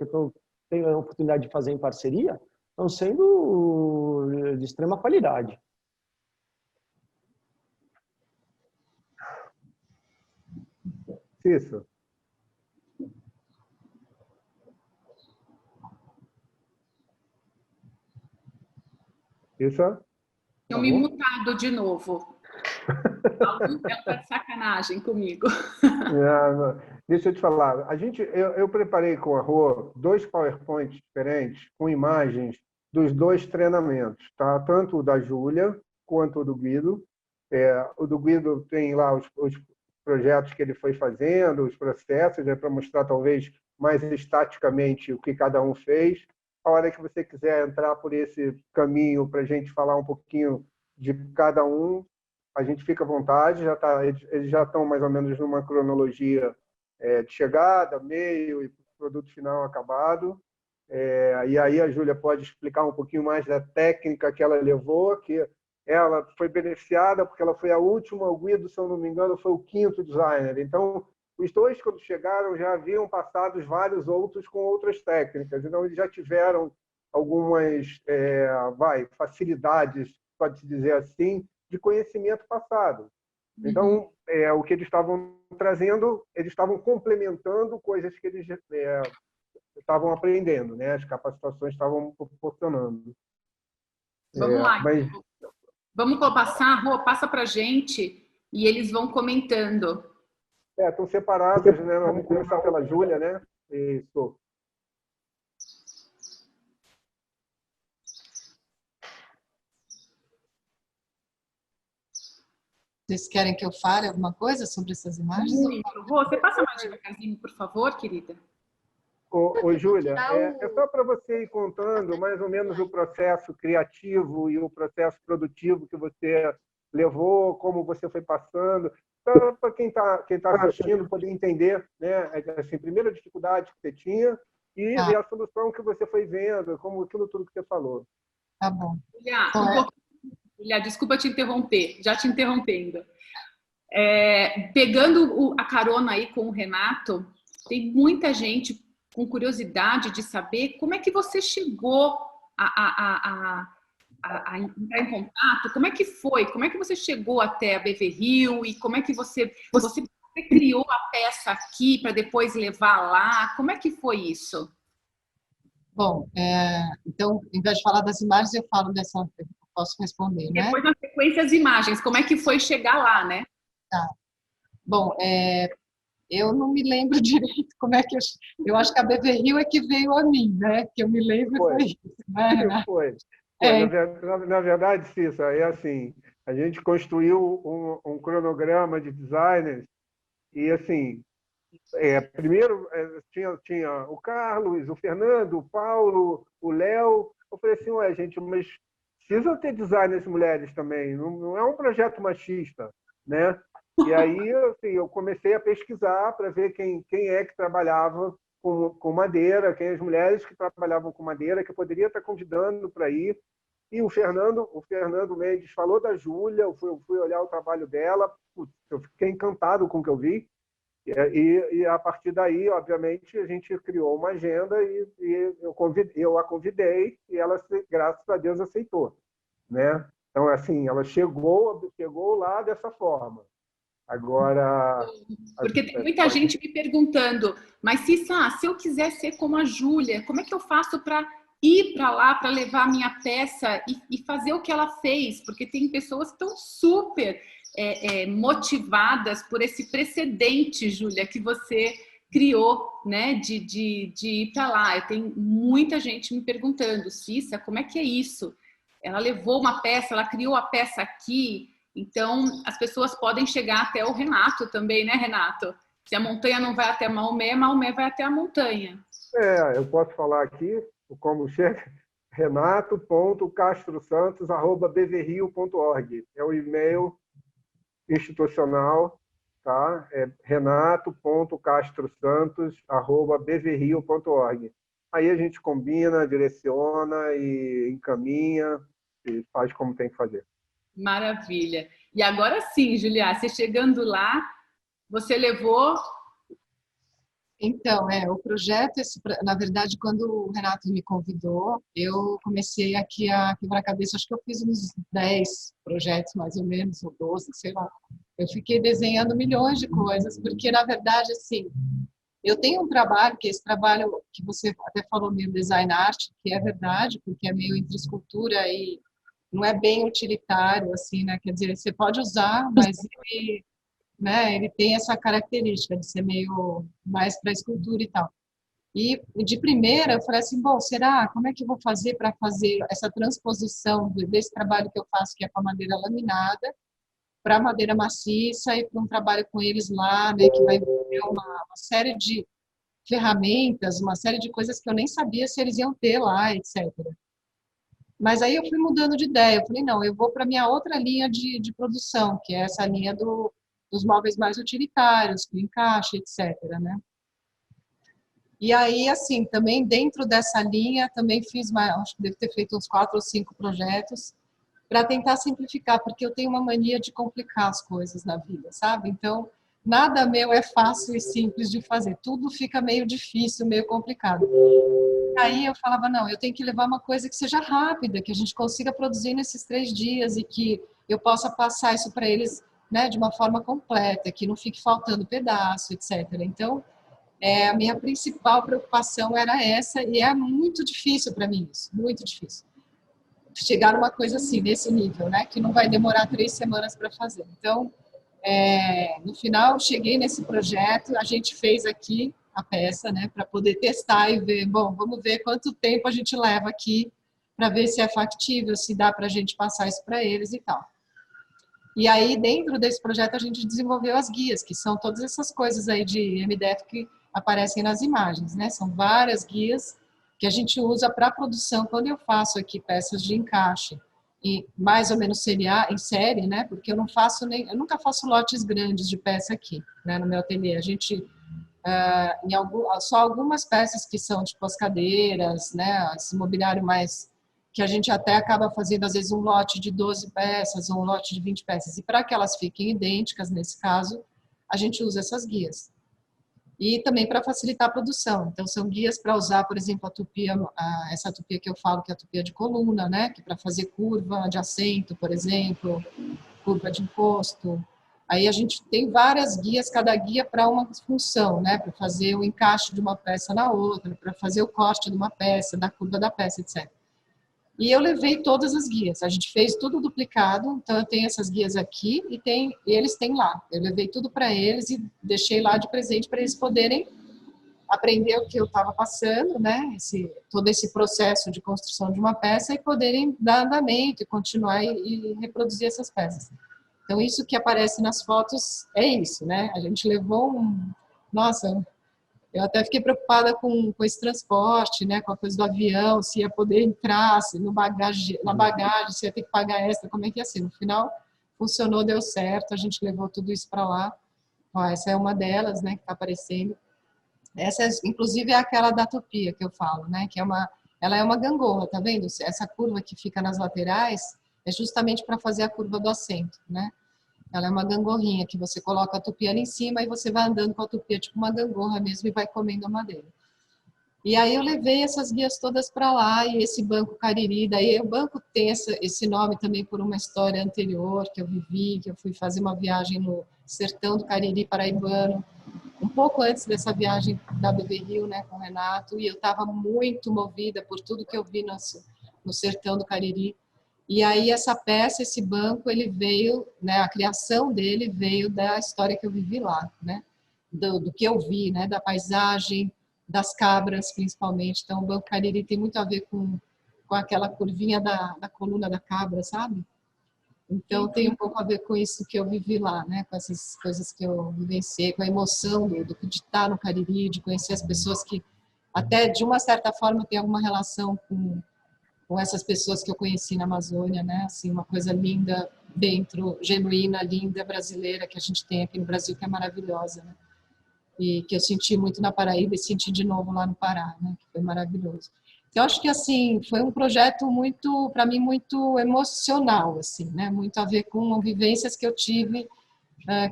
eu tenho a oportunidade de fazer em parceria, estão sendo de extrema qualidade. Isso. Isso? Eu me mutado de novo. Tá de sacanagem comigo. Não. Deixa eu te falar. Eu preparei com a Rô 2 PowerPoints diferentes com imagens dos 2 treinamentos, tá? Tanto o da Júlia quanto o do Guido. O do Guido tem lá os projetos que ele foi fazendo, os processos, para mostrar talvez mais estaticamente o que cada um fez. A hora que você quiser entrar por esse caminho para a gente falar um pouquinho de cada um, a gente fica à vontade. Eles já estão mais ou menos numa cronologia de chegada, meio e produto final acabado. E aí a Júlia pode explicar um pouquinho mais da técnica que ela levou, que ela foi beneficiada porque ela foi a última, o Guido, se eu não me engano, foi o 5º designer. Então, os 2, quando chegaram, já haviam passado vários outros com outras técnicas. Então, eles já tiveram algumas facilidades, pode-se dizer assim, de conhecimento passado. Então, o que eles estavam trazendo, eles estavam complementando coisas que eles estavam aprendendo, né? As capacitações estavam proporcionando. Vamos lá. Vamos passar, Rô, passa para a gente e eles vão comentando. Estão separados, né? Vamos começar pela Júlia, né? Isso. Vocês querem que eu fale alguma coisa sobre essas imagens? Rô, você passa mais devagarzinho, por favor, querida? Ô, Júlia, é só para você ir contando mais ou menos o processo criativo e o processo produtivo que você levou, como você foi passando, para quem tá assistindo poder entender, né? Assim, primeiro a dificuldade que você tinha e a solução que você foi vendo, como aquilo tudo que você falou. Tá bom. Julia, desculpa te interromper, já te interrompendo. Pegando a carona aí com o Renato, tem muita gente com curiosidade de saber como é que você chegou a entrar em contato, como é que foi? Como é que você chegou até a Beverrio e como é que você criou a peça aqui para depois levar lá? Como é que foi isso? Bom, então, em vez de falar das imagens, eu falo dessa... Eu posso responder, né? Depois, na sequência, as imagens. Como é que foi chegar lá, né? Tá. Bom, eu não me lembro direito como é que eu acho que a Beverrio é que veio a mim, né? Que eu me lembro foi isso, né? Foi. Na verdade, Cissa, é assim, a gente construiu um cronograma de designers e, assim, primeiro tinha o Carlos, o Fernando, o Paulo, o Léo. Eu falei assim, gente, mas precisa ter designers mulheres também, não é um projeto machista, né? E aí, assim, eu comecei a pesquisar para ver quem é que trabalhava com madeira, quem as mulheres que trabalhavam com madeira, que eu poderia estar convidando para ir. E o Fernando Mendes falou da Júlia, eu fui olhar o trabalho dela, putz, eu fiquei encantado com o que eu vi. E a partir daí, obviamente, a gente criou uma agenda e eu a convidei e ela, graças a Deus, aceitou, né? Então, assim, ela chegou lá dessa forma. Agora... Porque tem muita gente me perguntando, mas Cissa, se eu quiser ser como a Júlia, como é que eu faço para ir para lá, para levar a minha peça e fazer o que ela fez? Porque tem pessoas que estão super motivadas por esse precedente, Júlia, que você criou, né, de ir para lá. Eu tenho muita gente me perguntando, Cissa, como é que é isso? Ela levou uma peça, ela criou a peça aqui. Então, as pessoas podem chegar até o Renato também, né, Renato? Se a montanha não vai até Maomé, Maomé vai até a montanha. Eu posso falar aqui, como chega, renato.castrosantos@bvrio.org. É o e-mail institucional, tá? É renato.castrosantos@bvrio.org. Aí a gente combina, direciona e encaminha e faz como tem que fazer. Maravilha. E agora sim, Julia, você chegando lá, você levou... Então, o projeto, na verdade, quando o Renato me convidou, eu comecei aqui a quebrar a cabeça, acho que eu fiz uns 10 projetos, mais ou menos, ou 12, sei lá. Eu fiquei desenhando milhões de coisas, porque, na verdade, assim, eu tenho um trabalho, que é esse trabalho que você até falou, meio design art, que é verdade, porque é meio entre escultura e não é bem utilitário, assim, né? Quer dizer, você pode usar, mas ele, né, ele tem essa característica de ser meio mais para escultura e tal. E de primeira eu falei assim, bom, como é que eu vou fazer para fazer essa transposição desse trabalho que eu faço, que é com a madeira laminada, para madeira maciça e para um trabalho com eles lá, né, que vai envolver uma série de ferramentas, uma série de coisas que eu nem sabia se eles iam ter lá, etc. Mas aí eu fui mudando de ideia. Eu falei, não, eu vou para a minha outra linha de produção, que é essa linha dos móveis mais utilitários, com encaixe, etc., né? E aí, assim, também dentro dessa linha, também fiz, acho que devo ter feito uns 4 ou 5 projetos para tentar simplificar, porque eu tenho uma mania de complicar as coisas na vida, sabe? Então, nada meu é fácil e simples de fazer. Tudo fica meio difícil, meio complicado. Aí eu falava, não, eu tenho que levar uma coisa que seja rápida, que a gente consiga produzir nesses 3 dias e que eu possa passar isso para eles, né, de uma forma completa, que não fique faltando pedaço, etc. Então, a minha principal preocupação era essa, e é muito difícil para mim isso, muito difícil. Chegar numa coisa assim, nesse nível, né, que não vai demorar 3 semanas para fazer. Então, no final, cheguei nesse projeto, a gente fez aqui a peça, né, para poder testar e ver, bom, vamos ver quanto tempo a gente leva aqui para ver se é factível, se dá para a gente passar isso para eles e tal. E aí, dentro desse projeto, a gente desenvolveu as guias, que são todas essas coisas aí de MDF que aparecem nas imagens, né? São várias guias que a gente usa para produção. Quando eu faço aqui peças de encaixe, e mais ou menos em série, né? Porque eu nunca faço lotes grandes de peça aqui, né, no meu ateliê. A gente só algumas peças que são tipo as cadeiras, né, esse mobiliário mais que a gente até acaba fazendo às vezes um lote de 12 peças ou um lote de 20 peças. E para que elas fiquem idênticas nesse caso, a gente usa essas guias. E também para facilitar a produção. Então são guias para usar, por exemplo, essa tupia que eu falo que é a tupia de coluna, né, que para fazer curva de assento, por exemplo, curva de encosto. Aí a gente tem várias guias, cada guia para uma função, né? Para fazer o encaixe de uma peça na outra, para fazer o corte de uma peça, da curva da peça, etc. E eu levei todas as guias. A gente fez tudo duplicado, então eu tenho essas guias aqui e eles têm lá. Eu levei tudo para eles e deixei lá de presente para eles poderem aprender o que eu estava passando, né? Todo esse processo de construção de uma peça e poderem dar andamento e continuar e reproduzir essas peças. Então, isso que aparece nas fotos é isso, né? A gente levou Nossa, eu até fiquei preocupada com esse transporte, né? Com a coisa do avião, se ia poder entrar, se na bagagem, se ia ter que pagar extra, como é que ia ser. No final, funcionou, deu certo, a gente levou tudo isso para lá. Ó, essa é uma delas, né, que está aparecendo. Essa, inclusive, é aquela da tupia que eu falo, né, que ela é uma gangorra, tá vendo? Essa curva que fica nas laterais é justamente para fazer a curva do assento, né? Ela é uma gangorrinha que você coloca a tupia ali em cima e você vai andando com a tupia tipo uma gangorra mesmo e vai comendo a madeira. E aí eu levei essas guias todas para lá e esse Banco Cariri, daí o banco tem esse nome também por uma história anterior que eu vivi, que eu fui fazer uma viagem no sertão do Cariri paraibano, um pouco antes dessa viagem da Bebê Rio, né, com o Renato, e eu estava muito movida por tudo que eu vi no sertão do Cariri. E aí essa peça, esse banco, ele veio, né, a criação dele veio da história que eu vivi lá, né, do que eu vi, né, da paisagem, das cabras, principalmente. Então, o Banco Cariri tem muito a ver com aquela curvinha da coluna da cabra, sabe? Então, tem um pouco a ver com isso que eu vivi lá, né, com essas coisas que eu vivenciei, com a emoção de estar no Cariri, de conhecer as pessoas que, até de uma certa forma, tem alguma relação com essas pessoas que eu conheci na Amazônia, né? Assim, uma coisa linda dentro, genuína, linda, brasileira, que a gente tem aqui no Brasil, que é maravilhosa, né? E que eu senti muito na Paraíba e senti de novo lá no Pará, né? Que foi maravilhoso. Então, eu acho que, assim, foi um projeto muito, para mim, muito emocional, assim, né? Muito a ver com vivências que eu tive,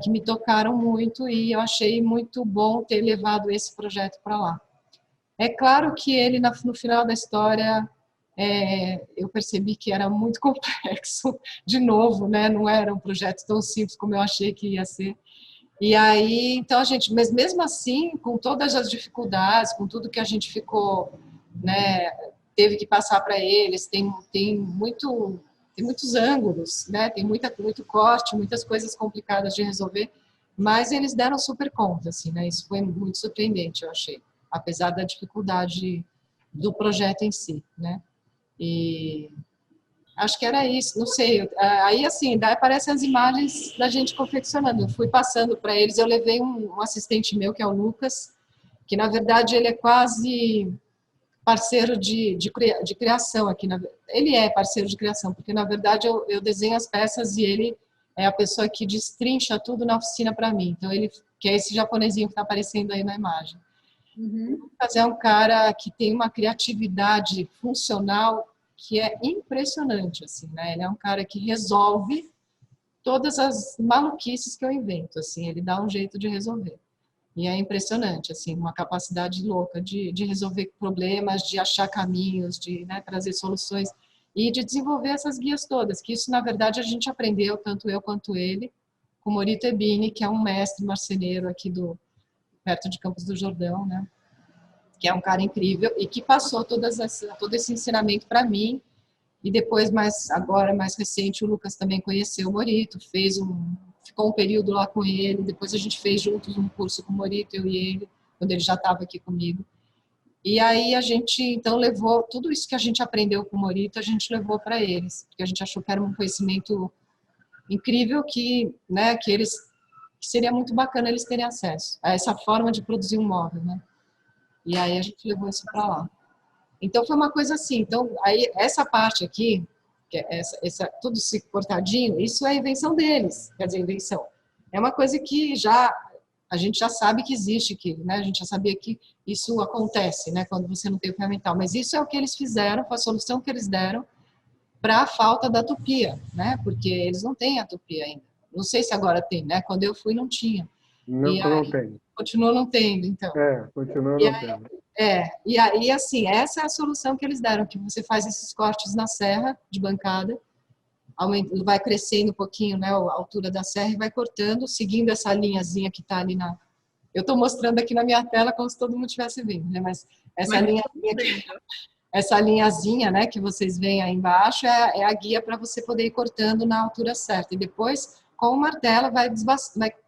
que me tocaram muito, e eu achei muito bom ter levado esse projeto para lá. É claro que ele, no final da história, eu percebi que era muito complexo, de novo, né? Não era um projeto tão simples como eu achei que ia ser. E aí, então, mas mesmo assim, com todas as dificuldades, com tudo que a gente ficou, né, teve que passar para eles, tem muitos ângulos, né? Tem muito corte, muitas coisas complicadas de resolver, mas eles deram super conta, assim, né? Isso foi muito surpreendente, eu achei, apesar da dificuldade do projeto em si, né? E acho que era isso, não sei. Aí, assim, daí aparecem as imagens da gente confeccionando. Eu fui passando para eles, eu levei um assistente meu, que é o Lucas, que, na verdade, ele é quase parceiro de criação aqui. Ele é parceiro de criação, porque, na verdade, eu desenho as peças e ele é a pessoa que destrincha tudo na oficina para mim. Então, ele, que é esse japonesinho que está aparecendo aí na imagem. O Lucas é um cara que tem uma criatividade funcional que é impressionante, assim, né? Ele é um cara que resolve todas as maluquices que eu invento, assim, ele dá um jeito de resolver. E é impressionante, assim, uma capacidade louca de resolver problemas, de achar caminhos, de, né, trazer soluções e de desenvolver essas guias todas, que isso, na verdade, a gente aprendeu, tanto eu quanto ele, com Morito Ebini, que é um mestre marceneiro aqui perto de Campos do Jordão, né? Que é um cara incrível e que passou todo esse ensinamento para mim. E depois, agora mais recente, o Lucas também conheceu o Morito, ficou um período lá com ele, depois a gente fez juntos um curso com o Morito, eu e ele, quando ele já estava aqui comigo. E aí a gente, então, levou tudo isso que a gente aprendeu com o Morito, a gente levou para eles, porque a gente achou que era um conhecimento incrível que seria muito bacana eles terem acesso a essa forma de produzir um móvel, né? E aí a gente levou isso para lá. Então foi uma coisa assim. Então aí essa parte aqui, que é tudo esse cortadinho, isso é a invenção deles. Quer dizer, invenção. É uma coisa que a gente já sabe que existe, né? A gente já sabia que isso acontece, né? Quando você não tem o ferramental. Mas isso é o que eles fizeram, foi a solução que eles deram para a falta da tupia, né? Porque eles não têm a tupia ainda. Não sei se agora tem, né? Quando eu fui não tinha. Não tem. Continua não tendo, então. Continua não tendo. E aí, assim, essa é a solução que eles deram, que você faz esses cortes na serra de bancada, vai crescendo um pouquinho, né, a altura da serra e vai cortando, seguindo essa linhazinha que está ali Eu estou mostrando aqui na minha tela como se todo mundo estivesse vendo, né, mas essa linhazinha, né, que vocês veem aí embaixo é a guia para você poder ir cortando na altura certa. E depois, com o martelo, vai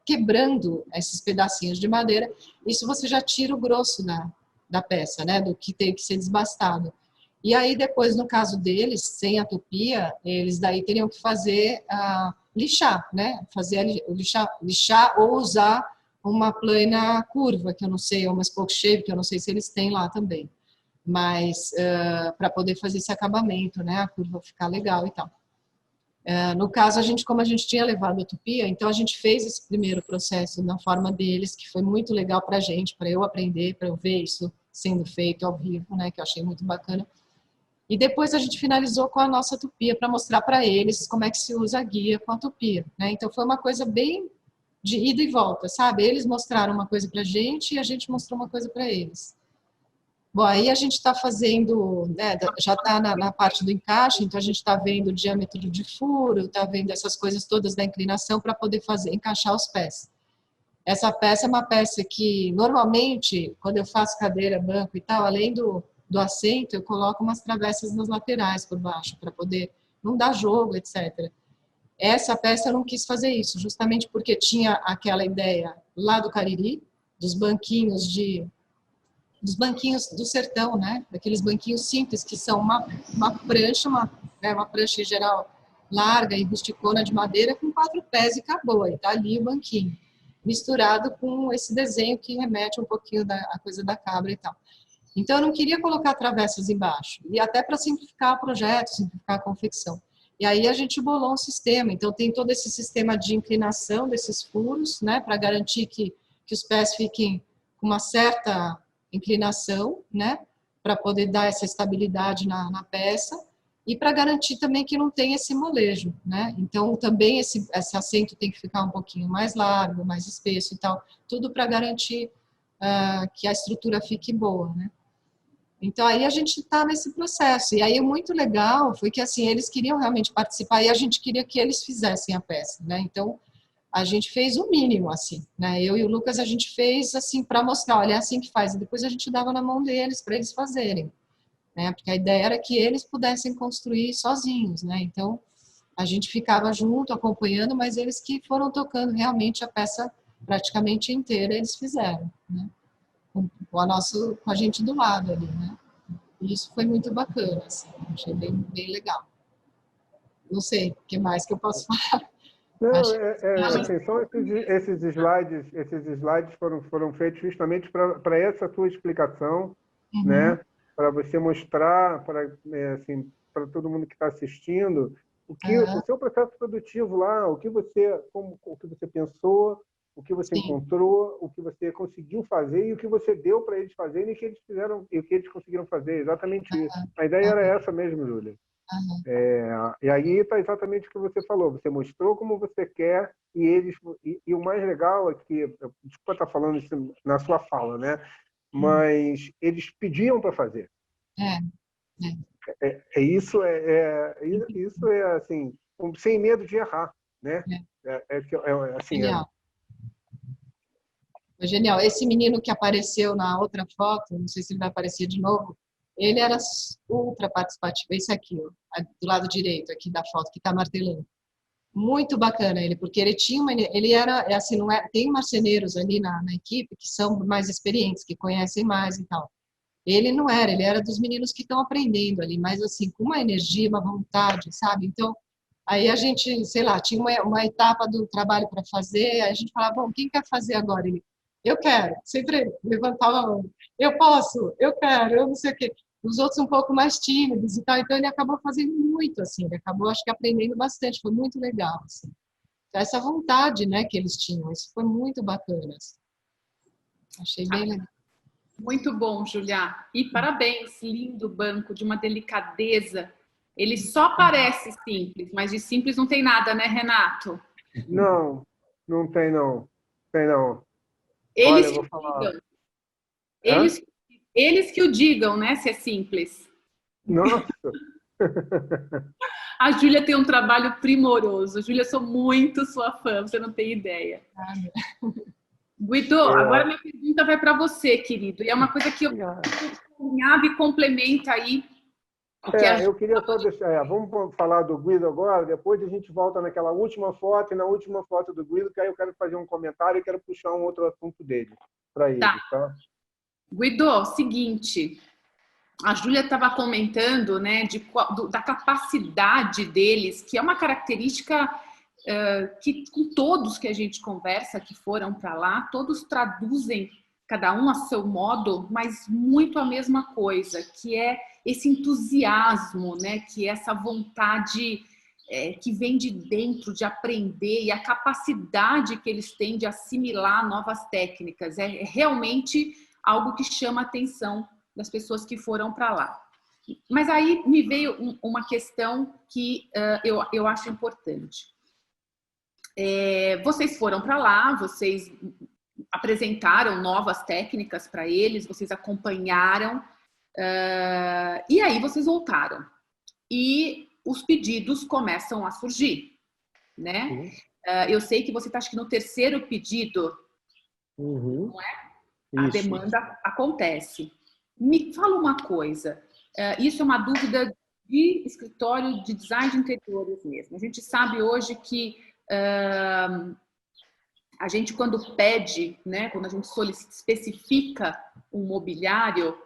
quebrando esses pedacinhos de madeira. Isso você já tira o grosso da peça, né, do que tem que ser desbastado. E aí depois, no caso deles, sem a tupia, eles daí teriam que fazer lixar, né, lixar ou usar uma plana curva, que eu não sei, ou uma spoke shape, que eu não sei se eles têm lá também, mas para poder fazer esse acabamento, né, a curva ficar legal e tal. No caso, como a gente tinha levado a Utopia, então a gente fez esse primeiro processo na forma deles, que foi muito legal para a gente, para eu aprender, para eu ver isso sendo feito ao vivo, né, que eu achei muito bacana. E depois a gente finalizou com a nossa Utopia, para mostrar para eles como é que se usa a guia com a Utopia, né? Então foi uma coisa bem de ida e volta, sabe? Eles mostraram uma coisa para a gente e a gente mostrou uma coisa para eles. Bom, aí a gente está fazendo, né, já está na parte do encaixe, então a gente está vendo o diâmetro de furo, está vendo essas coisas todas da inclinação para poder encaixar os pés. Essa peça é uma peça que, normalmente, quando eu faço cadeira, banco e tal, além do assento, eu coloco umas travessas nas laterais por baixo, para poder não dar jogo, etc. Essa peça eu não quis fazer isso, justamente porque tinha aquela ideia lá do Cariri, dos banquinhos do sertão, né? Daqueles banquinhos simples, que são uma prancha, uma prancha em geral larga e rusticona de madeira com 4 pés e acabou, e tá ali o banquinho, misturado com esse desenho que remete um pouquinho a coisa da cabra e tal. Então, eu não queria colocar travessas embaixo, e até para simplificar o projeto, simplificar a confecção. E aí a gente bolou um sistema, então tem todo esse sistema de inclinação desses furos, né, para garantir que os pés fiquem com uma certa inclinação, né, para poder dar essa estabilidade na peça e para garantir também que não tem esse molejo, né? Então também esse assento tem que ficar um pouquinho mais largo, mais espesso e tal, tudo para garantir que a estrutura fique boa, né? Então aí a gente está nesse processo e aí o muito legal foi que assim eles queriam realmente participar e a gente queria que eles fizessem a peça, né? Então a gente fez o mínimo, assim, né? Eu e o Lucas, a gente fez, assim, para mostrar, olha, é assim que faz. E depois a gente dava na mão deles, para eles fazerem, né? Porque a ideia era que eles pudessem construir sozinhos, né? Então, a gente ficava junto, acompanhando, mas eles que foram tocando realmente a peça praticamente inteira, eles fizeram, né? Com a gente do lado ali, né? E isso foi muito bacana, assim, achei bem legal. Não sei o que mais que eu posso falar. Não, assim, são esses slides foram feitos justamente para essa tua explicação, né? Para você mostrar para todo mundo que está assistindo o seu processo produtivo lá, o que você pensou, o que você encontrou, o que você conseguiu fazer e o que você deu para eles fazerem e o que eles fizeram e o que eles conseguiram fazer, exatamente isso. A ideia era essa mesmo, Júlia. E aí está exatamente o que você falou, você mostrou como você quer e o mais legal é que, desculpa estar falando isso na sua fala, né? Mas eles pediam para fazer. Isso é assim, sem medo de errar, né? Assim, Genial. Esse menino que apareceu na outra foto, não sei se ele vai aparecer de novo, ele era ultra participativo. Esse aqui, ó, do lado direito aqui da foto, que está martelando. Muito bacana ele, porque ele era assim, não é, tem marceneiros ali na equipe que são mais experientes, que conhecem mais e tal. Ele não era, ele era dos meninos que estão aprendendo ali, mas assim, com uma energia, uma vontade, sabe? Então, aí a gente, sei lá, tinha uma etapa do trabalho para fazer, aí a gente falava, bom, quem quer fazer agora? Ele, eu quero, sempre levantava a mão, eu posso, eu quero, eu não sei o quê. Os outros um pouco mais tímidos e tal, então ele acabou fazendo muito, assim, ele acabou, acho que, aprendendo bastante, foi muito legal, assim. Então, essa vontade, né, que eles tinham, isso foi muito bacana, assim. Achei bem legal. Muito bom, Julia. E parabéns, lindo banco, de uma delicadeza. Ele só parece simples, mas de simples não tem nada, né, Renato? Não tem não. Tem não. Eles Olha, eu vou falar. Eles que o digam, né, se é simples. Nossa! A Júlia tem um trabalho primoroso. Júlia, sou muito sua fã, você não tem ideia. Guido, agora minha pergunta vai para você, querido. E é uma coisa que eu alinhava e complementa aí. Eu queria só deixar... vamos falar do Guido agora, depois a gente volta naquela última foto, e na última foto do Guido, que aí eu quero fazer um comentário e quero puxar um outro assunto dele, para ele, tá? Guido, seguinte, a Júlia estava comentando, né, da capacidade deles, que é uma característica que com todos que a gente conversa, que foram para lá, todos traduzem, cada um a seu modo, mas muito a mesma coisa, que é esse entusiasmo, né, que é essa vontade que vem de dentro, de aprender, e a capacidade que eles têm de assimilar novas técnicas. É realmente algo que chama a atenção das pessoas que foram para lá. Mas aí me veio uma questão que eu acho importante. Vocês foram para lá, vocês apresentaram novas técnicas para eles, vocês acompanharam, e aí vocês voltaram. E os pedidos começam a surgir, né? Eu sei que você está, acho que no terceiro pedido, não é? A demanda acontece. Me fala uma coisa, isso é uma dúvida de escritório de design de interiores mesmo. A gente sabe hoje que a gente, quando pede, né, quando a gente especifica um mobiliário,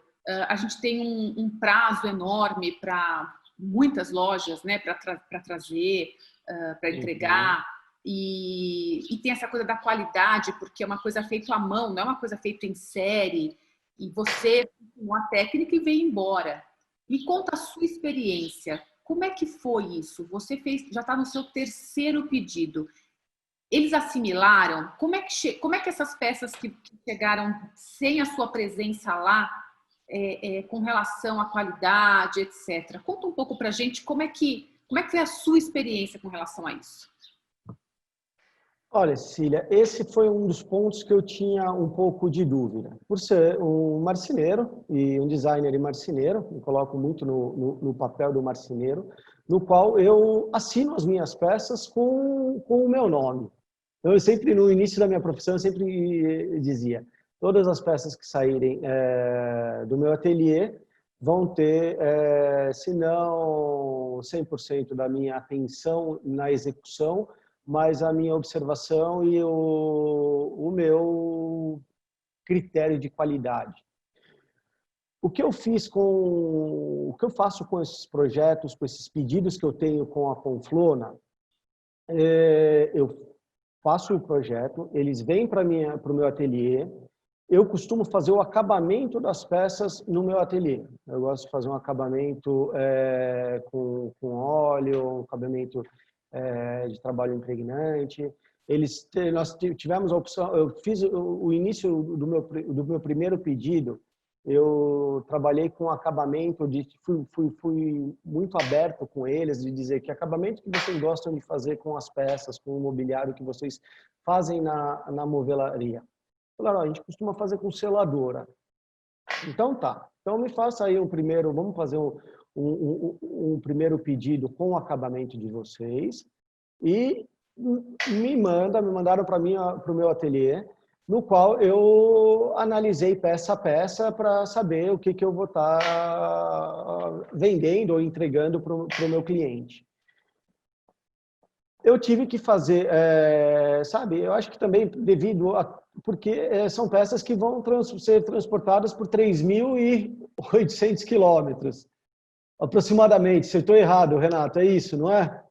a gente tem um prazo enorme para muitas lojas, né, para trazer, para entregar, e tem essa coisa da qualidade, porque é uma coisa feita à mão, não é uma coisa feita em série, e você uma técnica e vem embora. Me conta a sua experiência. Como é que foi isso? Você já está no seu terceiro pedido. Eles assimilaram? Como é que essas peças que chegaram sem a sua presença lá, com relação à qualidade, etc. Conta um pouco para a gente como é que foi a sua experiência com relação a isso. Olha, Cecília, esse foi um dos pontos que eu tinha um pouco de dúvida. Por ser um marceneiro e um designer e marceneiro, me coloco muito no papel do marceneiro, no qual eu assino as minhas peças com o meu nome. Então, eu sempre, no início da minha profissão, eu sempre dizia, todas as peças que saírem do meu ateliê vão ter, se não 100% da minha atenção na execução, mas a minha observação e o meu critério de qualidade. O que eu faço com esses projetos, com esses pedidos que eu tenho com a Conflona, eu faço o projeto, eles vêm para o meu ateliê, eu costumo fazer o acabamento das peças no meu ateliê. Eu gosto de fazer um acabamento com óleo, um acabamento de trabalho impregnante. Nós tivemos a opção, eu fiz o início do meu primeiro pedido, eu trabalhei com acabamento, fui muito aberto com eles, de dizer que acabamento que vocês gostam de fazer com as peças, com o mobiliário que vocês fazem na movelaria. Falaram, a gente costuma fazer com seladora. Então tá, então me faça aí vamos fazer um primeiro pedido com o acabamento de vocês e me mandaram para o meu ateliê, no qual eu analisei peça a peça para saber o que eu vou estar vendendo ou entregando para o meu cliente. Eu tive que fazer, sabe, eu acho que também porque são peças que vão ser transportadas por 3.800 quilômetros, aproximadamente. Se eu estou errado, Renato, é isso, não é?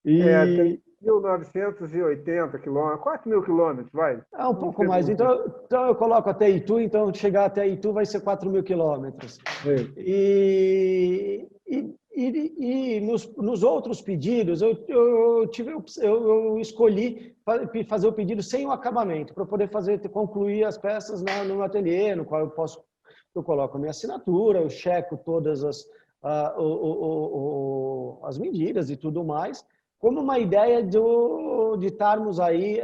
1.980 quilômetros, 4.000 quilômetros, vai. É um pouco mais. Então eu coloco até Itu, então chegar até Itu vai ser 4.000 quilômetros. E nos outros pedidos, eu escolhi fazer o pedido sem o acabamento, para poder concluir as peças no meu ateliê, no qual eu coloco a minha assinatura, eu checo todas as medidas e tudo mais, como uma ideia de estarmos aí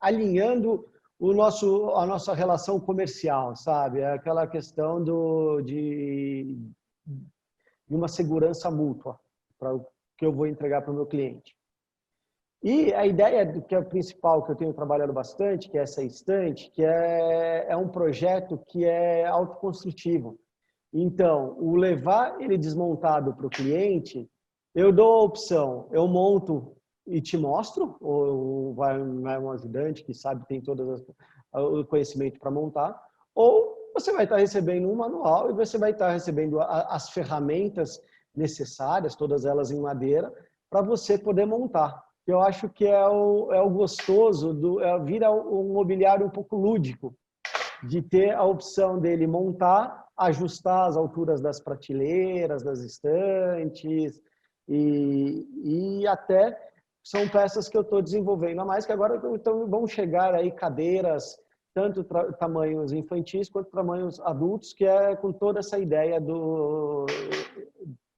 alinhando a nossa relação comercial, sabe? É aquela questão de uma segurança mútua para o que eu vou entregar para o meu cliente. E a ideia que é a principal, que eu tenho trabalhado bastante, que é essa estante, que é um projeto que é autoconstrutivo. Então, o levar ele desmontado para o cliente, eu dou a opção, eu monto e te mostro, ou vai um ajudante que sabe, tem todo o conhecimento para montar, ou você vai estar recebendo um manual e você vai estar recebendo as ferramentas necessárias, todas elas em madeira, para você poder montar. Eu acho que é o gostoso, vira um mobiliário um pouco lúdico. de ter a opção dele montar, ajustar as alturas das prateleiras, das estantes, e até são peças que eu estou desenvolvendo a mais, que agora então, vão chegar aí cadeiras, tanto tamanhos infantis quanto tamanhos adultos, que é com toda essa ideia do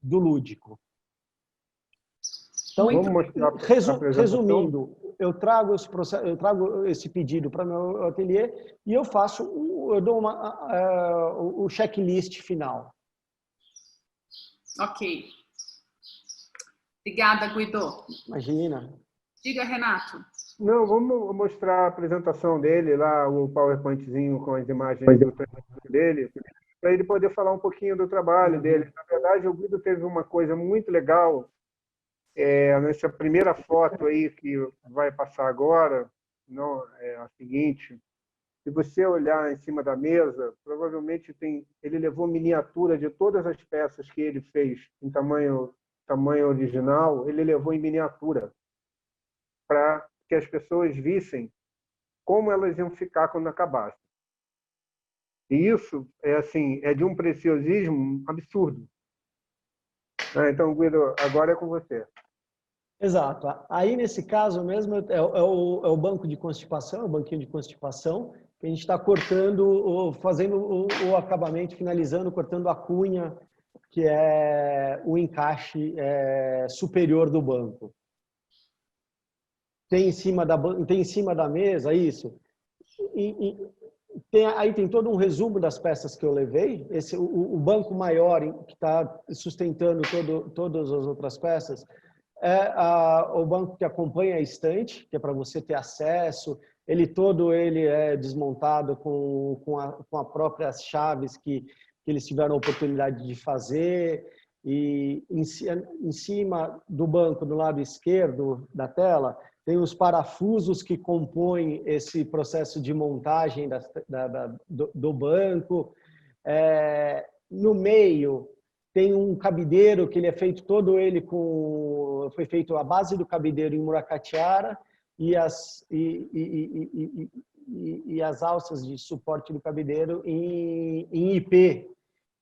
lúdico. Então, vamos mostrar resumindo, eu trago esse pedido para meu ateliê e eu dou o checklist final. Ok. Obrigada, Guido. Imagina. Diga, Renato. Não, vamos mostrar a apresentação dele lá, o PowerPointzinho com as imagens do trabalho dele, para ele poder falar um pouquinho do trabalho dele. Na verdade, o Guido teve uma coisa muito legal, nessa primeira foto aí que vai passar agora, não, é a seguinte. Se você olhar em cima da mesa, provavelmente ele levou miniatura de todas as peças que ele fez em tamanho original, ele levou em miniatura, para que as pessoas vissem como elas iam ficar quando acabasse. E isso é de um preciosismo absurdo. Então, Guido, agora é com você. Exato. Aí, nesse caso mesmo, é o banco de constipação, o banquinho de constipação, que a gente está cortando, fazendo o acabamento, finalizando, cortando a cunha, que é o encaixe superior do banco. Tem em cima da mesa, isso. Aí tem todo um resumo das peças que eu levei. O banco maior, que está sustentando todas as outras peças, o banco que acompanha a estante, que é para você ter acesso. Ele é desmontado com as próprias chaves que eles tiveram a oportunidade de fazer. E em cima do banco, do lado esquerdo da tela, tem os parafusos que compõem esse processo de montagem do banco. No meio tem um cabideiro que ele é feito todo ele foi feito a base do cabideiro em Muracatiara e as alças de suporte do cabideiro em IP,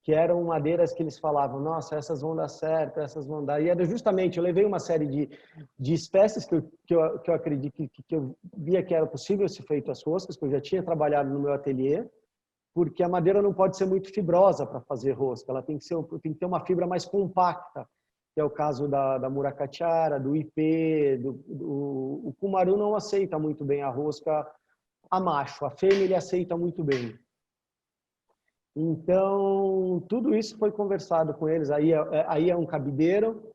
que eram madeiras que eles falavam, nossa, essas vão dar certo, essas vão dar. E era justamente, eu levei uma série de espécies que eu acredito que eu via que era possível ser feito as roscas, que eu já tinha trabalhado no meu ateliê, porque a madeira não pode ser muito fibrosa para fazer rosca, ela tem que ter uma fibra mais compacta, que é o caso da Muracatiara, do IP, o Cumaru não aceita muito bem a rosca a macho, a fêmea ele aceita muito bem. Então, tudo isso foi conversado com eles. Aí é um cabideiro,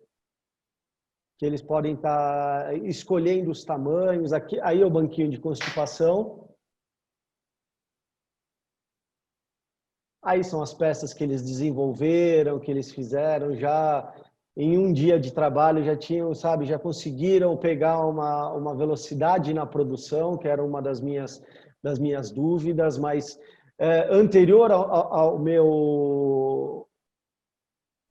que eles podem estar escolhendo os tamanhos. Aí é o banquinho de constipação. Aí são as peças que eles desenvolveram, que eles fizeram já em um dia de trabalho, já conseguiram pegar uma velocidade na produção, que era uma das minhas dúvidas, mas anterior ao meu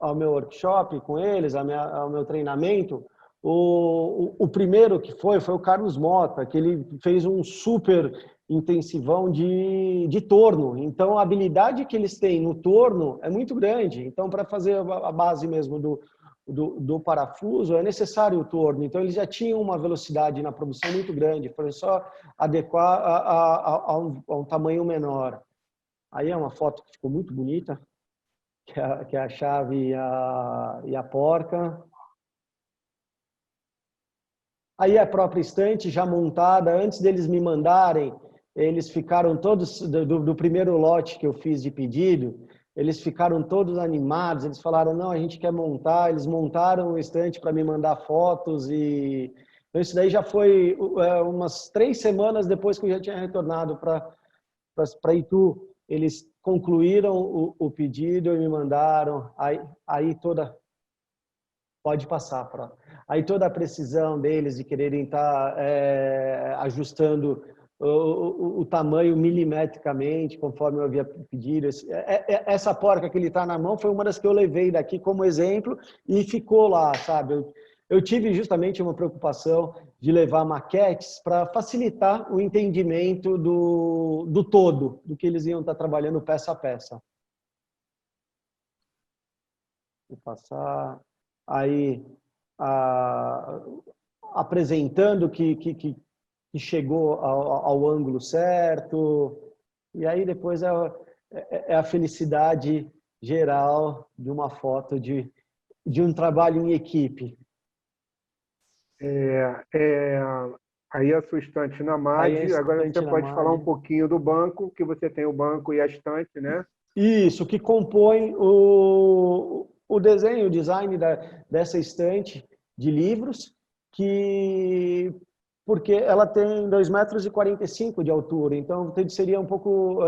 workshop com eles, ao meu treinamento, o primeiro que foi o Carlos Mota, que ele fez um super intensivão de torno. Então, a habilidade que eles têm no torno é muito grande. Então, para fazer a base mesmo do parafuso, é necessário o torno. Então, eles já tinham uma velocidade na produção muito grande. Foi só adequar a um tamanho menor. Aí é uma foto que ficou muito bonita, que é a chave e a porca. Aí a própria estante já montada, antes deles me mandarem, eles ficaram todos, do primeiro lote que eu fiz de pedido, eles ficaram todos animados, eles falaram, não, a gente quer montar, eles montaram o estante para me mandar fotos, e então isso daí já foi umas 3 semanas depois que eu já tinha retornado para Itu. Eles concluíram o pedido e me mandaram, aí toda... Pode passar, Pro. Aí toda a precisão deles de quererem estar ajustando o tamanho milimetricamente, conforme eu havia pedido. Essa porca que ele está na mão foi uma das que eu levei daqui como exemplo e ficou lá, sabe? Eu tive justamente uma preocupação de levar maquetes para facilitar o entendimento do todo, do que eles iam estar trabalhando peça a peça. Vou passar aí apresentando que chegou ao ângulo certo, e aí depois é a felicidade geral de uma foto de um trabalho em equipe. Aí a sua estante na MAD, agora você pode falar um pouquinho do banco, que você tem o banco e a estante, né? Isso, que compõe o desenho, o design dessa estante de livros, porque ela tem 2,45 metros de altura, então seria um pouco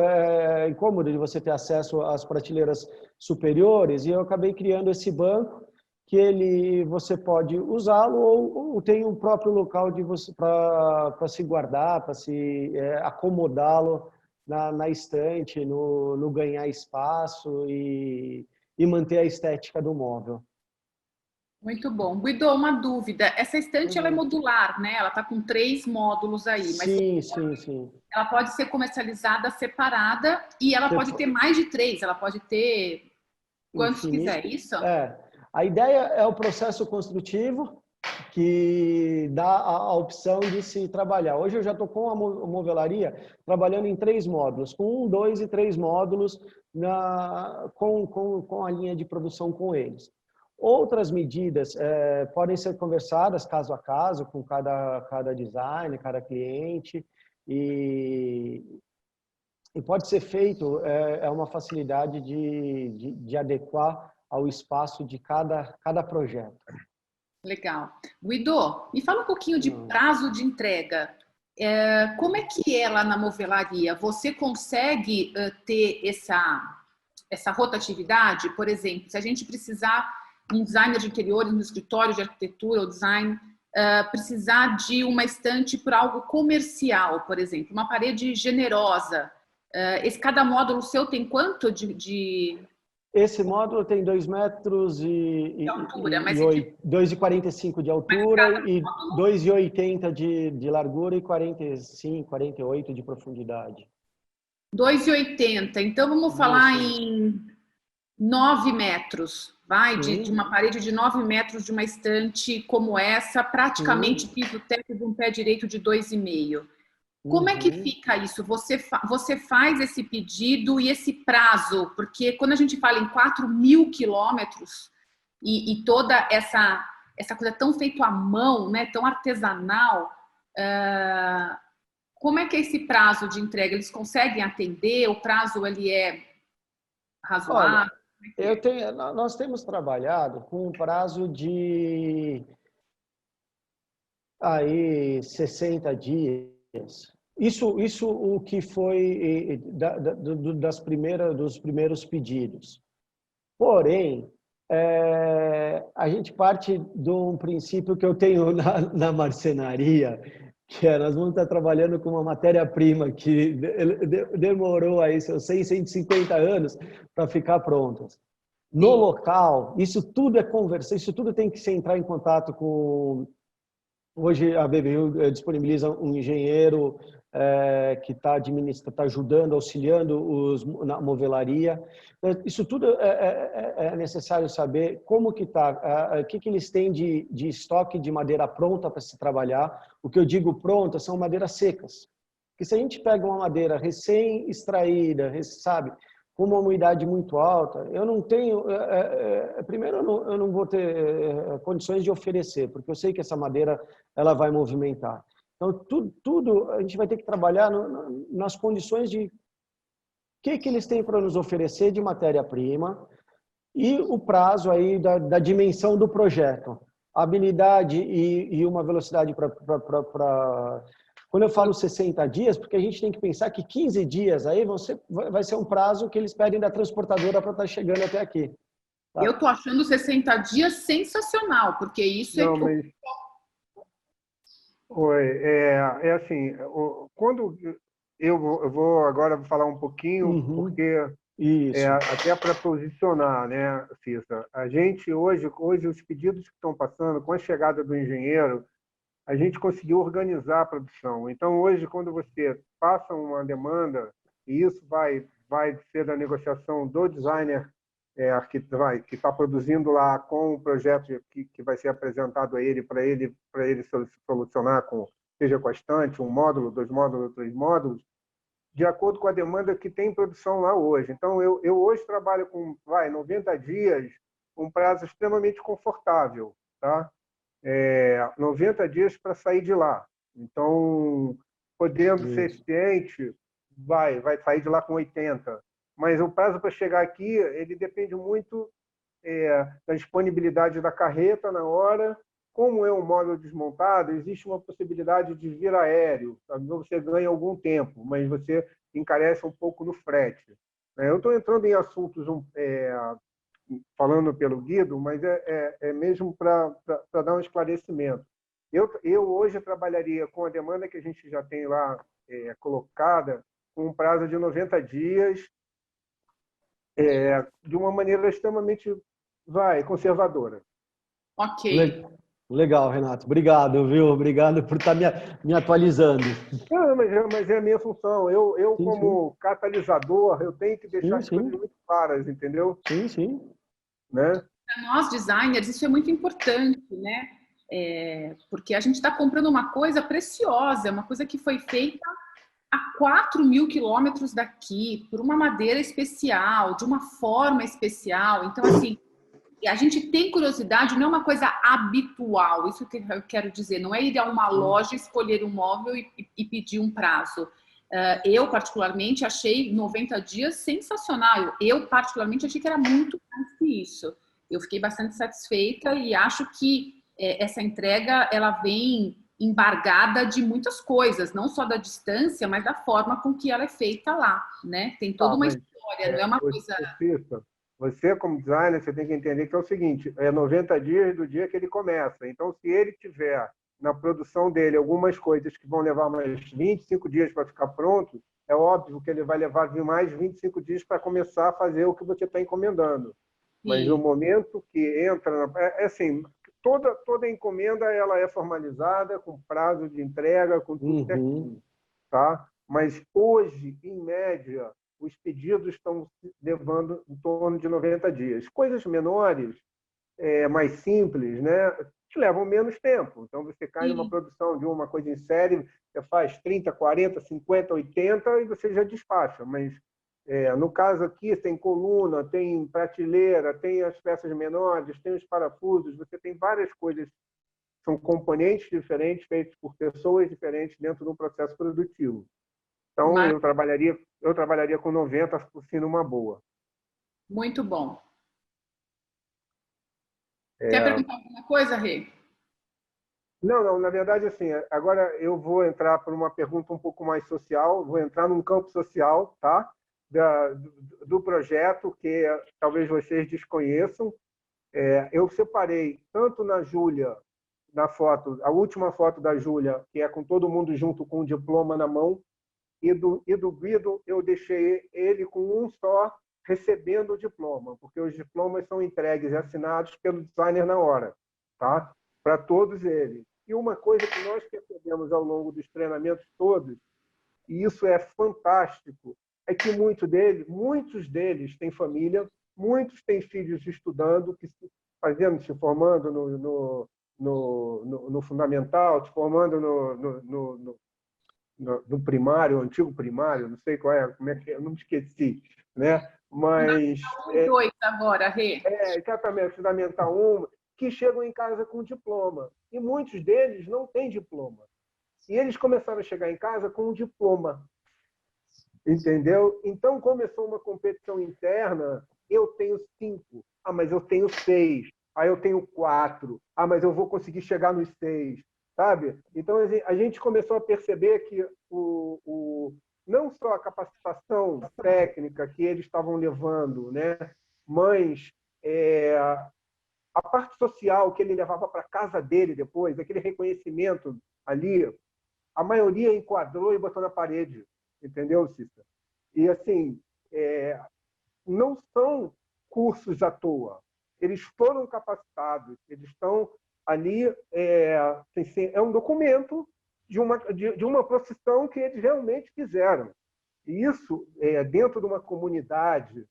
incômodo de você ter acesso às prateleiras superiores, e eu acabei criando esse banco, que você pode usá-lo ou tem um próprio local para se guardar, para se acomodá-lo na estante, no ganhar espaço e manter a estética do móvel. Muito bom. Guido, uma dúvida. Essa estante ela é modular, né? Ela está com 3 módulos aí. Mas Sim. Ela pode ser comercializada separada e ela pode ter mais de 3. Ela pode ter quantos quiser, isso? A ideia é o processo construtivo que dá a opção de se trabalhar. Hoje eu já estou com a movelaria trabalhando em 3 módulos, com 1, 2 e 3 módulos com a linha de produção com eles. Outras medidas podem ser conversadas caso a caso com cada designer, cada cliente, e pode ser feito, uma facilidade de adequar ao espaço de cada projeto. Legal. Guido, me fala um pouquinho de prazo de entrega. Como é que é lá na movelaria? Você consegue ter essa rotatividade? Por exemplo, se a gente precisar, um designer de interiores no escritório de arquitetura ou design, precisar de uma estante para algo comercial, por exemplo, uma parede generosa. Cada módulo seu tem quanto de... Esse módulo tem 2 metros de altura, mas 2,45 de altura e 2,80 de largura e 45, 48 de profundidade. 2,80. Então vamos falar em 9 metros, de uma parede de 9 metros de uma estante como essa, praticamente piso-teto de um pé direito de 2,5. Como é que fica isso? Você faz esse pedido e esse prazo? Porque quando a gente fala em 4.000 quilômetros e toda essa coisa tão feita à mão, né, tão artesanal, como é que é esse prazo de entrega? Eles conseguem atender? O prazo ele é razoável? Olha, nós temos trabalhado com um prazo de 60 dias. Isso o que foi dos primeiros pedidos. Porém, a gente parte de um princípio que eu tenho na marcenaria, que nós vamos estar trabalhando com uma matéria-prima que demorou aí seus 150 anos para ficar prontas. No local, isso tudo é conversa, isso tudo tem que entrar em contato com... Hoje a BBU disponibiliza um engenheiro que está ajudando, auxiliando na movelaria. Isso tudo é necessário saber como que está, o que eles têm de estoque de madeira pronta para se trabalhar. O que eu digo pronta são madeiras secas. Porque se a gente pega uma madeira recém-extraída, sabe, com uma umidade muito alta, eu não tenho... primeiro, eu não vou ter condições de oferecer, porque eu sei que essa madeira ela vai movimentar. Então, tudo a gente vai ter que trabalhar nas condições de que eles têm para nos oferecer de matéria-prima e o prazo aí da dimensão do projeto. Habilidade e uma velocidade para... Quando eu falo 60 dias, porque a gente tem que pensar que 15 dias aí vai ser um prazo que eles pedem da transportadora para estar chegando até aqui. Tá? Eu estou achando 60 dias sensacional, porque isso assim, quando eu vou agora falar um pouquinho, porque até para posicionar, né, Cissa? A gente hoje os pedidos que estão passando com a chegada do engenheiro, a gente conseguiu organizar a produção. Então, hoje, quando você passa uma demanda, e isso vai ser da negociação do designer que está produzindo lá com o projeto que vai ser apresentado a ele, para ele solucionar, seja com a estante, um módulo, 2 módulos, 3 módulos, de acordo com a demanda que tem em produção lá hoje. Então, eu hoje trabalho com 90 dias, um prazo extremamente confortável, tá? 90 dias para sair de lá. Então, podendo ser eficiente, vai sair de lá com 80. Mas o prazo para chegar aqui, ele depende muito da disponibilidade da carreta na hora. Como é um módulo desmontado, existe uma possibilidade de vir aéreo. Sabe? Você ganha algum tempo, mas você encarece um pouco no frete. Eu estou entrando em assuntos falando pelo Guido, mas é mesmo para dar um esclarecimento. Eu hoje trabalharia com a demanda que a gente já tem lá colocada, com um prazo de 90 dias, de uma maneira extremamente conservadora. Ok. Legal, Renato. Obrigado, viu? Obrigado por estar me atualizando. Não, mas é a minha função. Eu como catalisador, eu tenho que deixar as coisas muito claras, entendeu? Sim. Né? Para nós, designers, isso é muito importante, né? Porque a gente está comprando uma coisa preciosa, uma coisa que foi feita a 4.000 quilômetros daqui, por uma madeira especial, de uma forma especial. Então, assim, a gente tem curiosidade, não é uma coisa habitual, isso que eu quero dizer, não é ir a uma loja, escolher um móvel e pedir um prazo. Eu, particularmente, achei 90 dias sensacional. Eu, particularmente, achei que era muito mais que isso. Eu fiquei bastante satisfeita e acho que essa entrega, ela vem embargada de muitas coisas, não só da distância, mas da forma com que ela é feita lá, né? Tem toda uma história, não é uma coisa... Você, como designer, você tem que entender que é o seguinte, 90 dias do dia que ele começa. Então, se ele tiver na produção dele algumas coisas que vão levar mais 25 dias para ficar pronto, é óbvio que ele vai levar mais 25 dias para começar a fazer o que você está encomendando. Sim. Mas no momento que entra... assim, toda encomenda ela é formalizada, com prazo de entrega, com tudo certinho. Tá? Mas hoje, em média, os pedidos estão levando em torno de 90 dias. Coisas menores, mais simples, né, te levam menos tempo. Então, você cai numa produção de uma coisa em série, você faz 30, 40, 50, 80 e você já despacha. Mas, no caso aqui, tem coluna, tem prateleira, tem as peças menores, tem os parafusos, você tem várias coisas, são componentes diferentes, feitos por pessoas diferentes dentro de um processo produtivo. Então, eu trabalharia com 90 por si numa boa. Muito bom. Quer perguntar alguma coisa, Rê? Não, na verdade, assim, agora eu vou entrar por uma pergunta um pouco mais social, vou entrar num campo social, tá? Do projeto, que talvez vocês desconheçam. Eu separei, tanto na Júlia, na foto, a última foto da Júlia, que é com todo mundo junto com o diploma na mão, e do Guido eu deixei ele com um só recebendo o diploma, porque os diplomas são entregues e assinados pelo designer na hora, tá? Para todos eles. E uma coisa que nós percebemos ao longo dos treinamentos todos, e isso é fantástico, é que muitos deles têm família, muitos têm filhos estudando, se formando no fundamental, se formando no primário, antigo primário, não sei qual é, como é que é, eu não me esqueci, né? Mas... Dois agora, Rê. Exatamente, Fundamental 1, que chegam em casa com diploma. E muitos deles não têm diploma. E eles começaram a chegar em casa com um diploma. Entendeu? Então começou uma competição interna, eu tenho 5, mas eu tenho 6, eu tenho 4, mas eu vou conseguir chegar nos 6. Sabe? Então, a gente começou a perceber que não só a capacitação técnica que eles estavam levando, né? Mas a parte social que ele levava para a casa dele depois, aquele reconhecimento ali, a maioria enquadrou e botou na parede. Entendeu, Cícera? E, assim, não são cursos à toa. Eles foram capacitados, eles estão ali é um documento de uma profissão que eles realmente fizeram. E isso, dentro de uma comunidade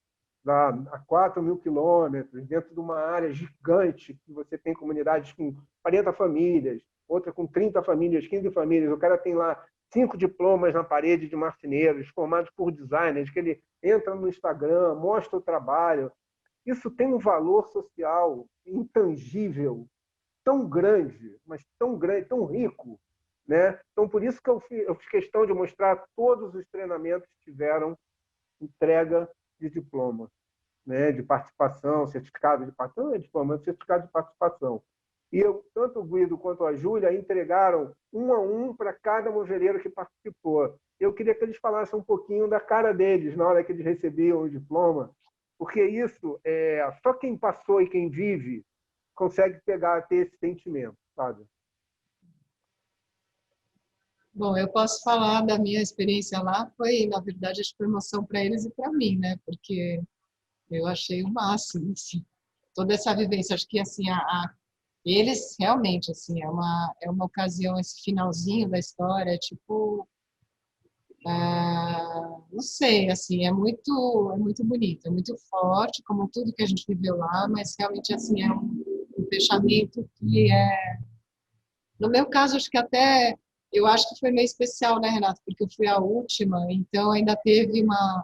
a 4.000 quilômetros, dentro de uma área gigante, que você tem comunidades com 40 famílias, outra com 30 famílias, 15 famílias, o cara tem lá 5 diplomas na parede de marceneiros, formados por designers, que ele entra no Instagram, mostra o trabalho. Isso tem um valor social intangível, tão grande, mas tão grande, tão rico, né? Então, por isso que eu fiz questão de mostrar todos os treinamentos que tiveram entrega de diploma, né? De participação, certificado de participação, não é diploma, é certificado de participação. E tanto o Guido quanto a Júlia entregaram um a um para cada moveleiro que participou. Eu queria que eles falassem um pouquinho da cara deles na hora que eles recebiam o diploma, porque isso, só quem passou e quem vive consegue ter esse sentimento, sabe? Bom, eu posso falar da minha experiência lá, na verdade, acho que foi emoção para eles e para mim, né? Porque eu achei o máximo, assim, toda essa vivência. Acho que, assim, eles realmente, assim, é uma ocasião, esse finalzinho da história, tipo, não sei, assim, é muito bonito, é muito forte, como tudo que a gente viveu lá, mas realmente, assim, é um fechamento que no meu caso, eu acho que foi meio especial, né, Renato? Porque eu fui a última, então ainda teve a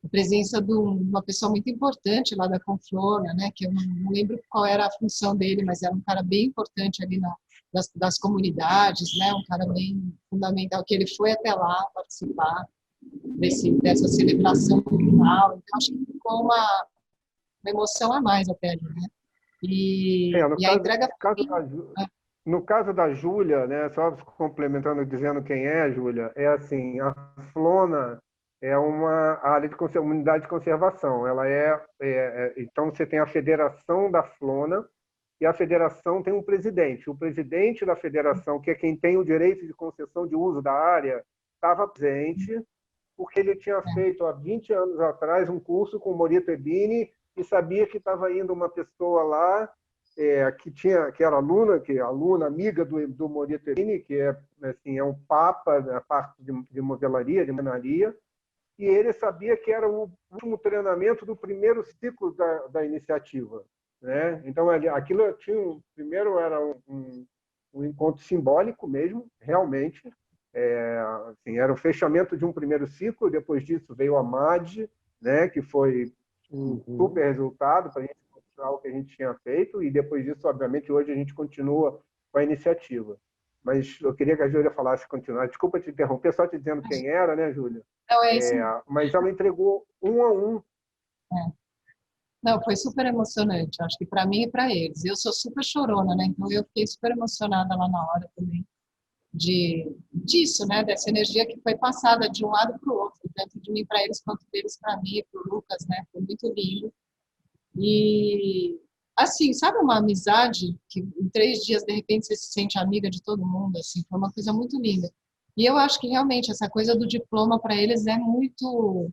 presença de uma pessoa muito importante lá da Conflona, né? Que eu não lembro qual era a função dele, mas era um cara bem importante ali das comunidades, né? Um cara bem fundamental, que ele foi até lá participar dessa celebração final. Então, acho que ficou uma emoção a mais até ali, né? E a entrega... No caso da Júlia, né, só complementando, dizendo quem é a Júlia, é assim, a Flona é uma área de unidade de conservação. Ela então você tem a Federação da Flona e a Federação tem um presidente. O presidente da Federação, que é quem tem o direito de concessão de uso da área, estava presente porque ele tinha feito há 20 anos atrás um curso com o Morito Ebini e sabia que estava indo uma pessoa lá que era aluna amiga do Morito Ebini, que é um papa na parte de modelaria, de menaria, e ele sabia que era o último treinamento do primeiro ciclo da iniciativa, né? Então aquilo primeiro era um encontro simbólico mesmo, realmente, era o fechamento de um primeiro ciclo. Depois disso veio a MAD, né, que foi um super resultado para a gente o que a gente tinha feito, e depois disso, obviamente, hoje a gente continua com a iniciativa. Mas eu queria que a Júlia falasse, continuar. Desculpa te interromper, só te dizendo quem era, né, Júlia? Não, é isso. Mas ela entregou um a um. Não, foi super emocionante, acho que para mim e para eles. Eu sou super chorona, né? Então eu fiquei super emocionada lá na hora também disso, né? Dessa energia que foi passada de um lado para o outro, tanto de mim para eles quanto deles para mim, para o Lucas, né? Foi muito lindo. E, assim, sabe uma amizade que em 3 dias, de repente, você se sente amiga de todo mundo, assim, foi uma coisa muito linda. E eu acho que, realmente, essa coisa do diploma para eles é muito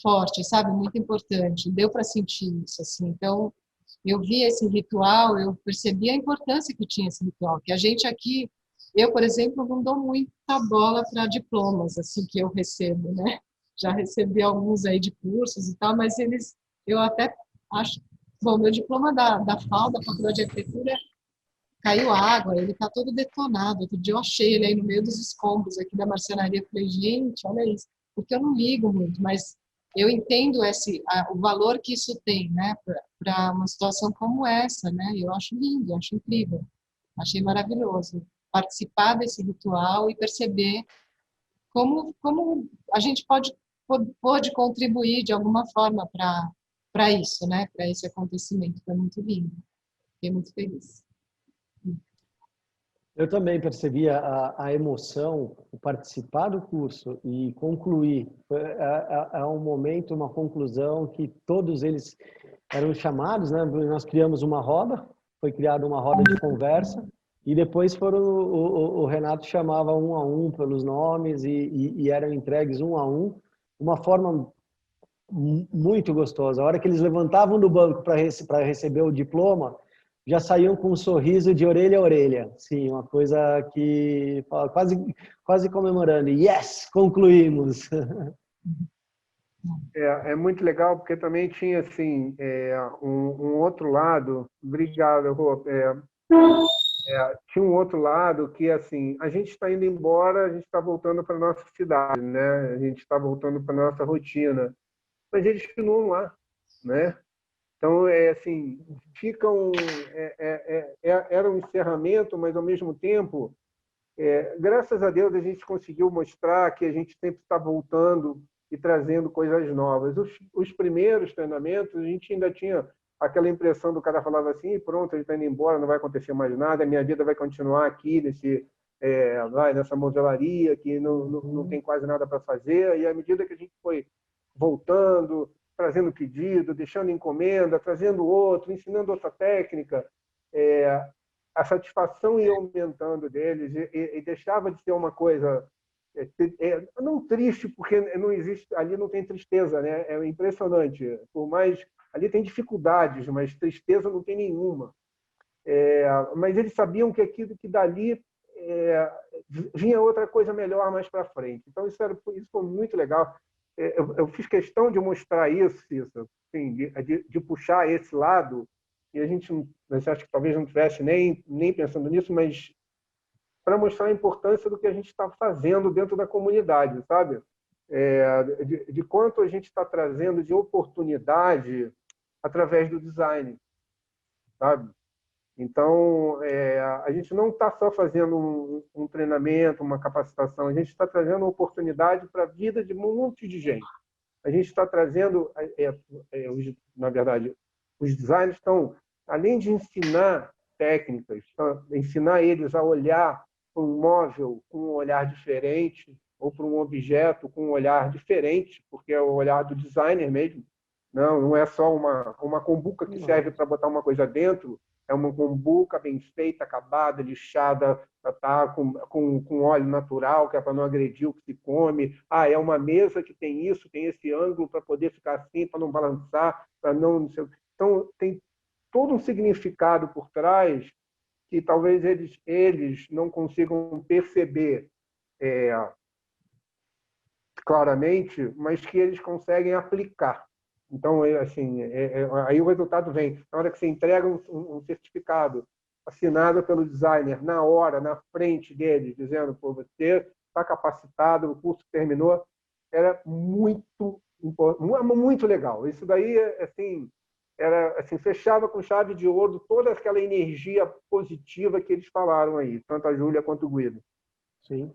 forte, sabe? Muito importante. Deu para sentir isso, assim. Então, eu vi esse ritual, eu percebi a importância que tinha esse ritual, que a gente aqui, eu, por exemplo, não dou muita bola para diplomas, assim, que eu recebo, né? Já recebi alguns aí de cursos e tal, mas eu até acho, bom, meu diploma da FAU, da Faculdade de Arquitetura, caiu água, ele está todo detonado. Outro dia eu achei ele aí no meio dos escombros aqui da marcenaria. Falei, gente, olha isso, porque eu não ligo muito, mas eu entendo o valor que isso tem, né, para uma situação como essa, né? Eu acho lindo, acho incrível, achei maravilhoso participar desse ritual e perceber como a gente pode contribuir de alguma forma para isso, né? Para esse acontecimento. Foi muito lindo. Fiquei muito feliz. Eu também percebi a emoção, o participar do curso e concluir. É um momento, uma conclusão que todos eles eram chamados, né? Nós criamos uma roda, foi criada uma roda de conversa e depois o Renato chamava um a um pelos nomes e eram entregues um a um, uma forma muito gostosa. A hora que eles levantavam do banco para receber o diploma, já saíam com um sorriso de orelha a orelha. Sim, uma coisa que quase comemorando. Yes, concluímos. É muito legal, porque também tinha assim, um outro lado. Obrigado, Rô. Tinha um outro lado que, assim, a gente está indo embora, a gente está voltando para a nossa cidade, né? A gente está voltando para a nossa rotina. Mas eles continuam lá, né? Então, assim, ficam... era um encerramento, mas, ao mesmo tempo, graças a Deus, a gente conseguiu mostrar que a gente sempre está voltando e trazendo coisas novas. Os primeiros treinamentos, a gente ainda tinha aquela impressão do cara falava assim, pronto, ele está indo embora, não vai acontecer mais nada, a minha vida vai continuar aqui nessa modelaria, que não tem quase nada para fazer. E à medida que a gente foi voltando, trazendo pedido, deixando encomenda, trazendo outro, ensinando outra técnica, a satisfação ia aumentando deles e deixava de ser uma coisa não triste, porque não existe, ali não tem tristeza, né? É impressionante. Por mais ali tem dificuldades, mas tristeza não tem nenhuma. Mas eles sabiam que aquilo que dali vinha outra coisa melhor mais para frente. Então isso foi muito legal. Eu fiz questão de mostrar isso, assim, de puxar esse lado. E a gente acho que talvez não estivesse nem pensando nisso, mas para mostrar a importância do que a gente está fazendo dentro da comunidade, sabe? De quanto a gente está trazendo de oportunidade através do design, sabe? Então, a gente não está só fazendo um treinamento, uma capacitação, a gente está trazendo oportunidade para a vida de um monte de gente. A gente está trazendo, na verdade, os designers estão, além de ensinar técnicas, ensinar eles a olhar para um móvel com um olhar diferente, ou para um objeto com um olhar diferente, porque é o olhar do designer mesmo. Não é só uma cumbuca que serve para botar uma coisa dentro, é uma cumbuca bem feita, acabada, lixada, com óleo natural, que é para não agredir o que se come. É uma mesa que tem isso, tem esse ângulo para poder ficar assim, para não balançar, para não sei. Então, tem todo um significado por trás que talvez eles não consigam perceber claramente, mas que eles conseguem aplicar. Então, assim, aí o resultado vem. Na hora que você entrega um certificado assinado pelo designer, na hora, na frente deles, dizendo, pô, você está capacitado, o curso terminou, era muito legal. Isso daí, assim, fechava com chave de ouro toda aquela energia positiva que eles falaram aí, tanto a Júlia quanto o Guido. Sim.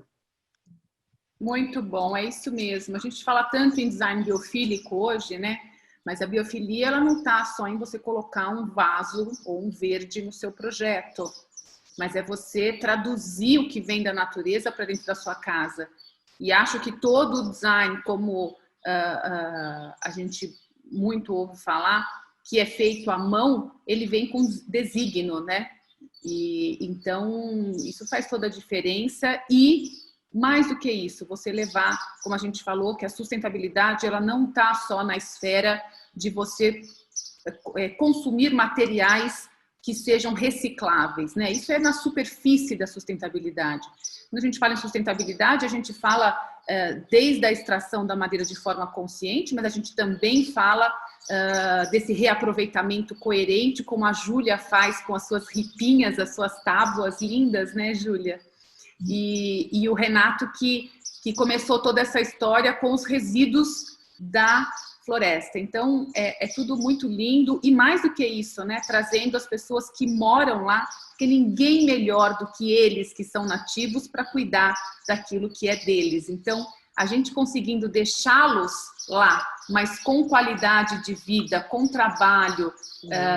Muito bom, é isso mesmo. A gente fala tanto em design biofílico hoje, né? Mas a biofilia, ela não está só em você colocar um vaso ou um verde no seu projeto, mas é você traduzir o que vem da natureza para dentro da sua casa. E acho que todo o design, como a gente muito ouve falar, que é feito à mão, ele vem com desígnio, né? E então isso faz toda a diferença. E mais do que isso, você levar, como a gente falou, que a sustentabilidade ela não está só na esfera de você consumir materiais que sejam recicláveis, né? Isso é na superfície da sustentabilidade. Quando a gente fala em sustentabilidade, a gente fala desde a extração da madeira de forma consciente, mas a gente também fala desse reaproveitamento coerente, como a Júlia faz com as suas ripinhas, as suas tábuas lindas, né, Júlia? E o Renato que começou toda essa história com os resíduos da floresta. Então, é tudo muito lindo e mais do que isso, né? Trazendo as pessoas que moram lá, porque ninguém melhor do que eles que são nativos para cuidar daquilo que é deles. Então, a gente conseguindo deixá-los lá, mas com qualidade de vida, com trabalho,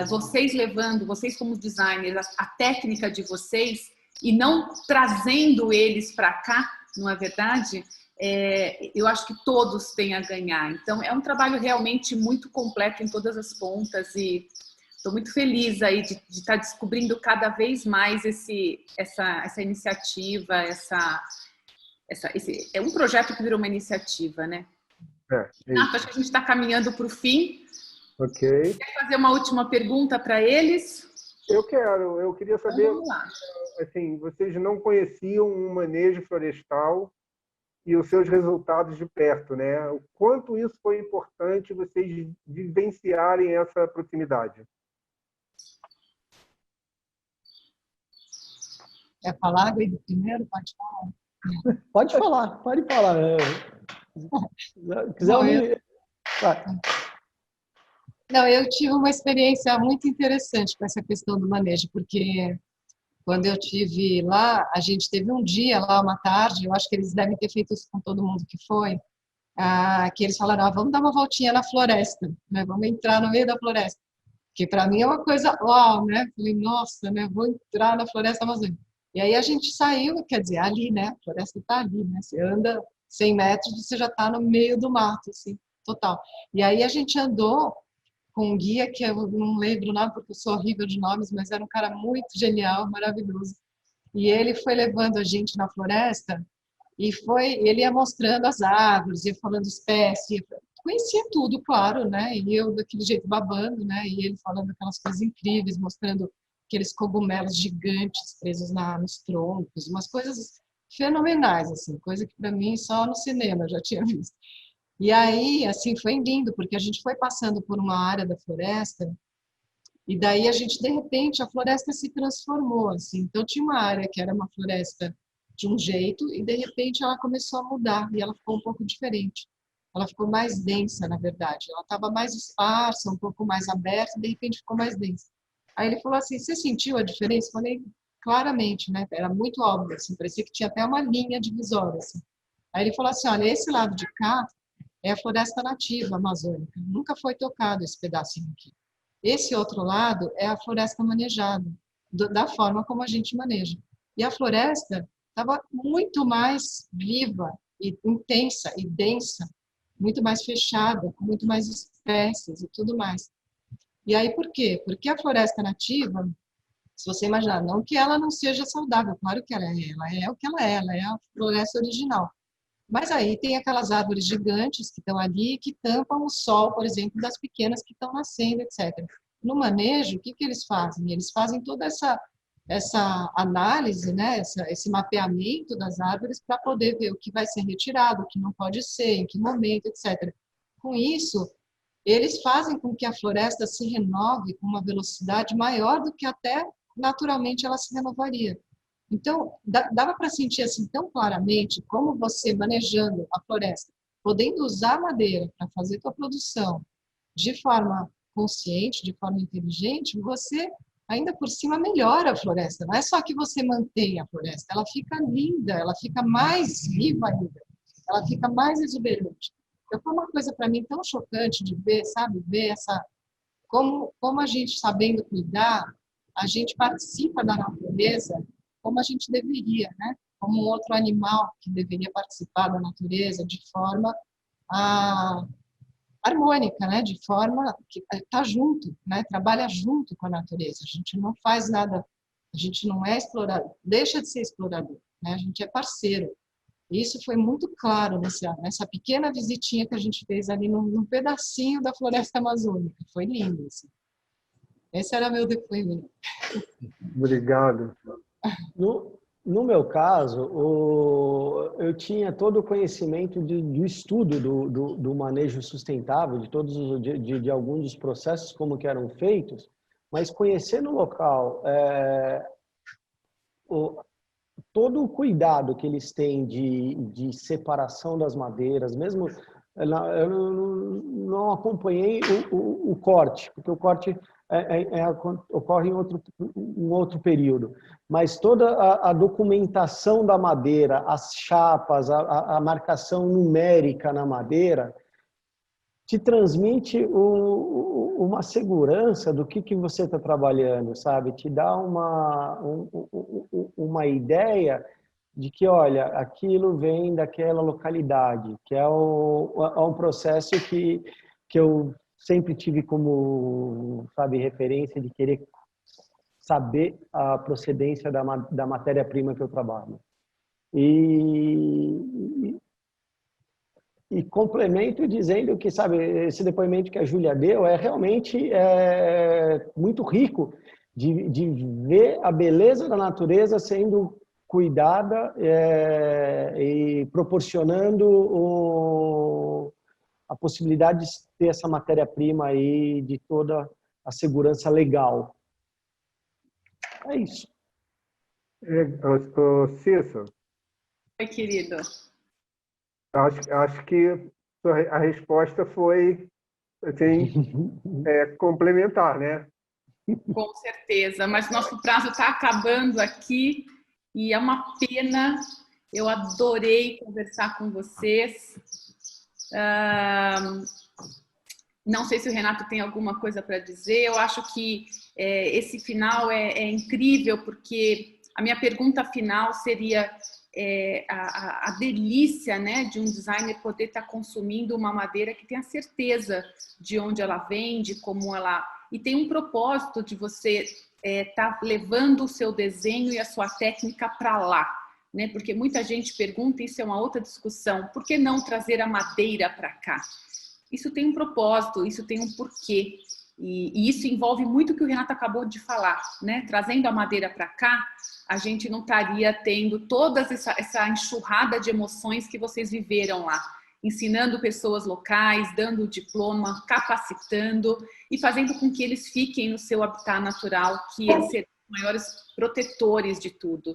vocês levando, vocês como designers, a técnica de vocês e não trazendo eles para cá, não é verdade? Eu acho que todos têm a ganhar. Então, é um trabalho realmente muito completo em todas as pontas e estou muito feliz aí de estar descobrindo cada vez mais essa iniciativa, esse é um projeto que virou uma iniciativa, né? Acho que a gente está caminhando para o fim. Ok. Quer fazer uma última pergunta para eles? Eu queria saber, Vamos lá. assim, vocês não conheciam o manejo florestal e os seus resultados de perto, né? O quanto isso foi importante vocês vivenciarem essa proximidade? Quer falar, Guido, primeiro? Pode falar. Pode falar, pode falar. Quiser Bom, ouvir. Não, eu tive uma experiência muito interessante com essa questão do manejo, porque quando eu tive lá, a gente teve um dia lá, uma tarde, eu acho que eles devem ter feito isso com todo mundo que foi, que eles falaram, vamos dar uma voltinha na floresta, né? Vamos entrar no meio da floresta, que para mim é uma coisa, uau, né? Falei, nossa, né? Vou entrar na floresta amazônica. E aí a gente saiu, quer dizer, ali, né? A floresta está ali, né? Você anda 100 metros, você já está no meio do mato, assim, total. E aí a gente andou com um guia que eu não lembro o nome, porque eu sou horrível de nomes, mas era um cara muito genial, maravilhoso. E ele foi levando a gente na floresta e ele ia mostrando as árvores, ia falando espécie, conhecia tudo, claro, né? E eu daquele jeito babando, né? E ele falando aquelas coisas incríveis, mostrando aqueles cogumelos gigantes presos nos troncos, umas coisas fenomenais, assim, coisa que para mim só no cinema eu já tinha visto. E aí, assim, foi lindo, porque a gente foi passando por uma área da floresta e daí a gente, de repente, a floresta se transformou, assim. Então, tinha uma área que era uma floresta de um jeito e, de repente, ela começou a mudar e ela ficou um pouco diferente. Ela ficou mais densa, na verdade. Ela estava mais esparsa, um pouco mais aberta e, de repente, ficou mais densa. Aí ele falou assim, você sentiu a diferença? Eu falei, claramente, né? Era muito óbvio, assim, parecia que tinha até uma linha divisória, assim. Aí ele falou assim, olha, esse lado de cá é a floresta nativa amazônica. Nunca foi tocado esse pedacinho aqui. Esse outro lado é a floresta manejada, da forma como a gente maneja. E a floresta estava muito mais viva, e intensa e densa, muito mais fechada, com muito mais espécies e tudo mais. E aí por quê? Porque a floresta nativa, se você imaginar, não que ela não seja saudável, claro que ela é o que ela é a floresta original. Mas aí tem aquelas árvores gigantes que estão ali que tampam o sol, por exemplo, das pequenas que estão nascendo, etc. No manejo, o que eles fazem? Eles fazem toda essa análise, né? Esse mapeamento das árvores para poder ver o que vai ser retirado, o que não pode ser, em que momento, etc. Com isso, eles fazem com que a floresta se renove com uma velocidade maior do que até naturalmente ela se renovaria. Então, dava para sentir assim tão claramente como você manejando a floresta, podendo usar a madeira para fazer tua produção de forma consciente, de forma inteligente, você ainda por cima melhora a floresta. Não é só que você mantém a floresta, ela fica linda, ela fica mais viva ainda, ela fica mais exuberante. Então, foi uma coisa para mim tão chocante de ver, sabe, ver como a gente sabendo cuidar, a gente participa da natureza como a gente deveria, né? Como um outro animal que deveria participar da natureza de forma harmônica, né? De forma que está junto, né? Trabalha junto com a natureza. A gente não faz nada, a gente não é explorador, deixa de ser explorador, né? A gente é parceiro. Isso foi muito claro nessa pequena visitinha que a gente fez ali num pedacinho da floresta amazônica. Foi lindo, assim. Esse era meu depoimento. Obrigado. No meu caso, eu tinha todo o conhecimento do estudo do manejo sustentável, de alguns dos processos como que eram feitos, mas conhecer no local todo o cuidado que eles têm de separação das madeiras, mesmo eu não acompanhei o corte, porque o corte ocorre em outro período, mas toda a documentação da madeira, as chapas, a marcação numérica na madeira, te transmite uma segurança do que você está trabalhando, sabe? Te dá uma ideia de que, olha, aquilo vem daquela localidade, que é um processo que eu sempre tive como, sabe, referência de querer saber a procedência da matéria-prima que eu trabalho. E complemento dizendo que, sabe, esse depoimento que a Júlia deu é realmente muito rico de ver a beleza da natureza sendo cuidada e proporcionando a possibilidade de ter essa matéria-prima aí de toda a segurança legal. É isso. Cícero, Oi, querido. acho que a resposta foi assim, complementar, né? Com certeza, mas nosso prazo está acabando aqui e é uma pena. Eu adorei conversar com vocês. Não sei se o Renato tem alguma coisa para dizer. Eu acho que esse final é incrível, porque a minha pergunta final seria a delícia, né, de um designer poder estar consumindo uma madeira que tem a certeza de onde ela vem, de como ela... E tem um propósito de você estar levando o seu desenho e a sua técnica para lá, né? Porque muita gente pergunta, isso é uma outra discussão, por que não trazer a madeira para cá? Isso tem um propósito, isso tem um porquê. E isso envolve muito o que o Renato acabou de falar, né? Trazendo a madeira para cá, a gente não estaria tendo toda essa enxurrada de emoções que vocês viveram lá. Ensinando pessoas locais, dando diploma, capacitando e fazendo com que eles fiquem no seu habitat natural, que eles serão os maiores protetores de tudo.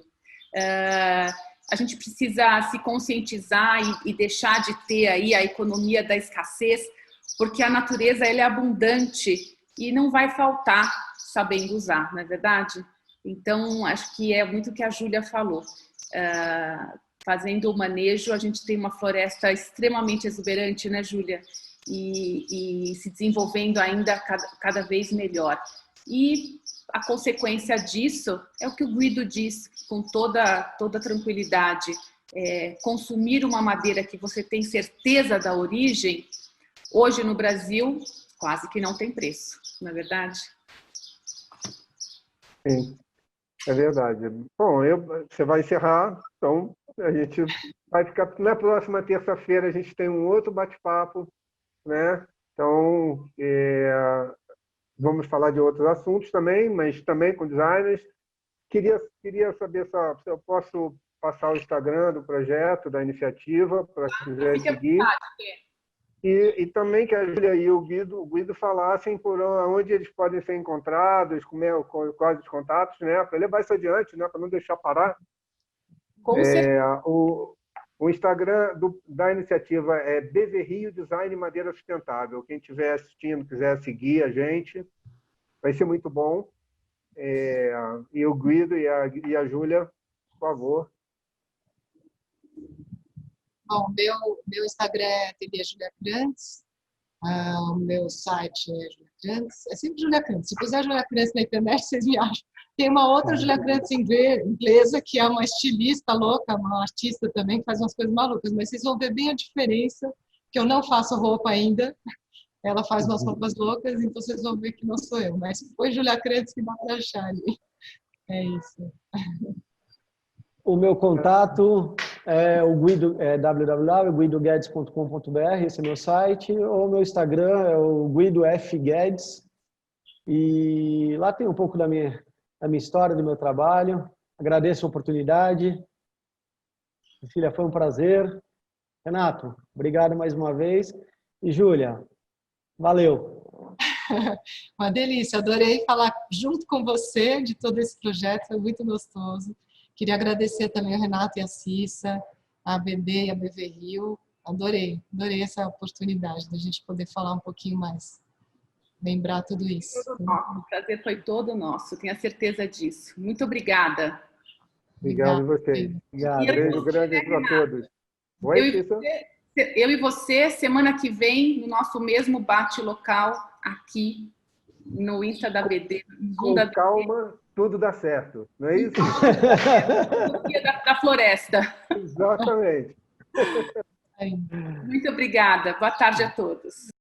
A gente precisa se conscientizar e deixar de ter aí a economia da escassez, porque a natureza ela é abundante e não vai faltar sabendo usar, não é verdade? Então, acho que é muito o que a Júlia falou. Fazendo o manejo, a gente tem uma floresta extremamente exuberante, né, Júlia? E se desenvolvendo ainda cada vez melhor. E a consequência disso é o que o Guido diz com toda tranquilidade. Consumir uma madeira que você tem certeza da origem, hoje no Brasil, quase que não tem preço, não é verdade? Sim, é verdade. Bom, você vai encerrar, então a gente vai ficar... Na próxima terça-feira a gente tem um outro bate-papo, né? Então, vamos falar de outros assuntos também, mas também com designers. Queria saber se eu posso passar o Instagram do projeto, da iniciativa, para quem quiser seguir. E também que a Júlia e o Guido falassem por onde eles podem ser encontrados, quais os contatos, né? Para levar isso adiante, né? Para não deixar parar. O Instagram da iniciativa é Beverrio Design Madeira Sustentável. Quem estiver assistindo, quiser seguir a gente, vai ser muito bom. E o Guido e a Júlia, por favor. Bom, meu Instagram é TV Júlia Krantz, o meu site é Júlia Krantz, é sempre Júlia Krantz. Se puser Júlia Krantz na internet, vocês me acham. Tem uma outra Júlia Krantz inglesa, que é uma estilista louca, uma artista também, que faz umas coisas malucas, mas vocês vão ver bem a diferença, que eu não faço roupa ainda, ela faz umas roupas loucas, então vocês vão ver que não sou eu, mas foi Júlia Krantz que dá para achar ali. É isso. O meu contato é o Guido, www.guidoguedes.com.br, esse é meu site, ou meu Instagram é o Guido F. Guedes, e lá tem um pouco da minha história, do meu trabalho. Agradeço a oportunidade. Filha, foi um prazer. Renato, obrigado mais uma vez. E Júlia, valeu. Uma delícia, adorei falar junto com você de todo esse projeto, foi muito gostoso. Queria agradecer também ao Renato e a Cissa, a ABD e a Beverrio. Adorei essa oportunidade da gente poder falar um pouquinho mais, lembrar tudo isso. O prazer foi todo nosso, tenho a certeza disso. Muito obrigada. Obrigado a vocês. Obrigado. Beijo grande para todos. Oi, Cissa? Eu e você, semana que vem, no nosso mesmo bate local, aqui no Insta da BD. Com calma, tudo dá certo, não é isso? No dia da floresta. Exatamente. Muito obrigada. Boa tarde a todos.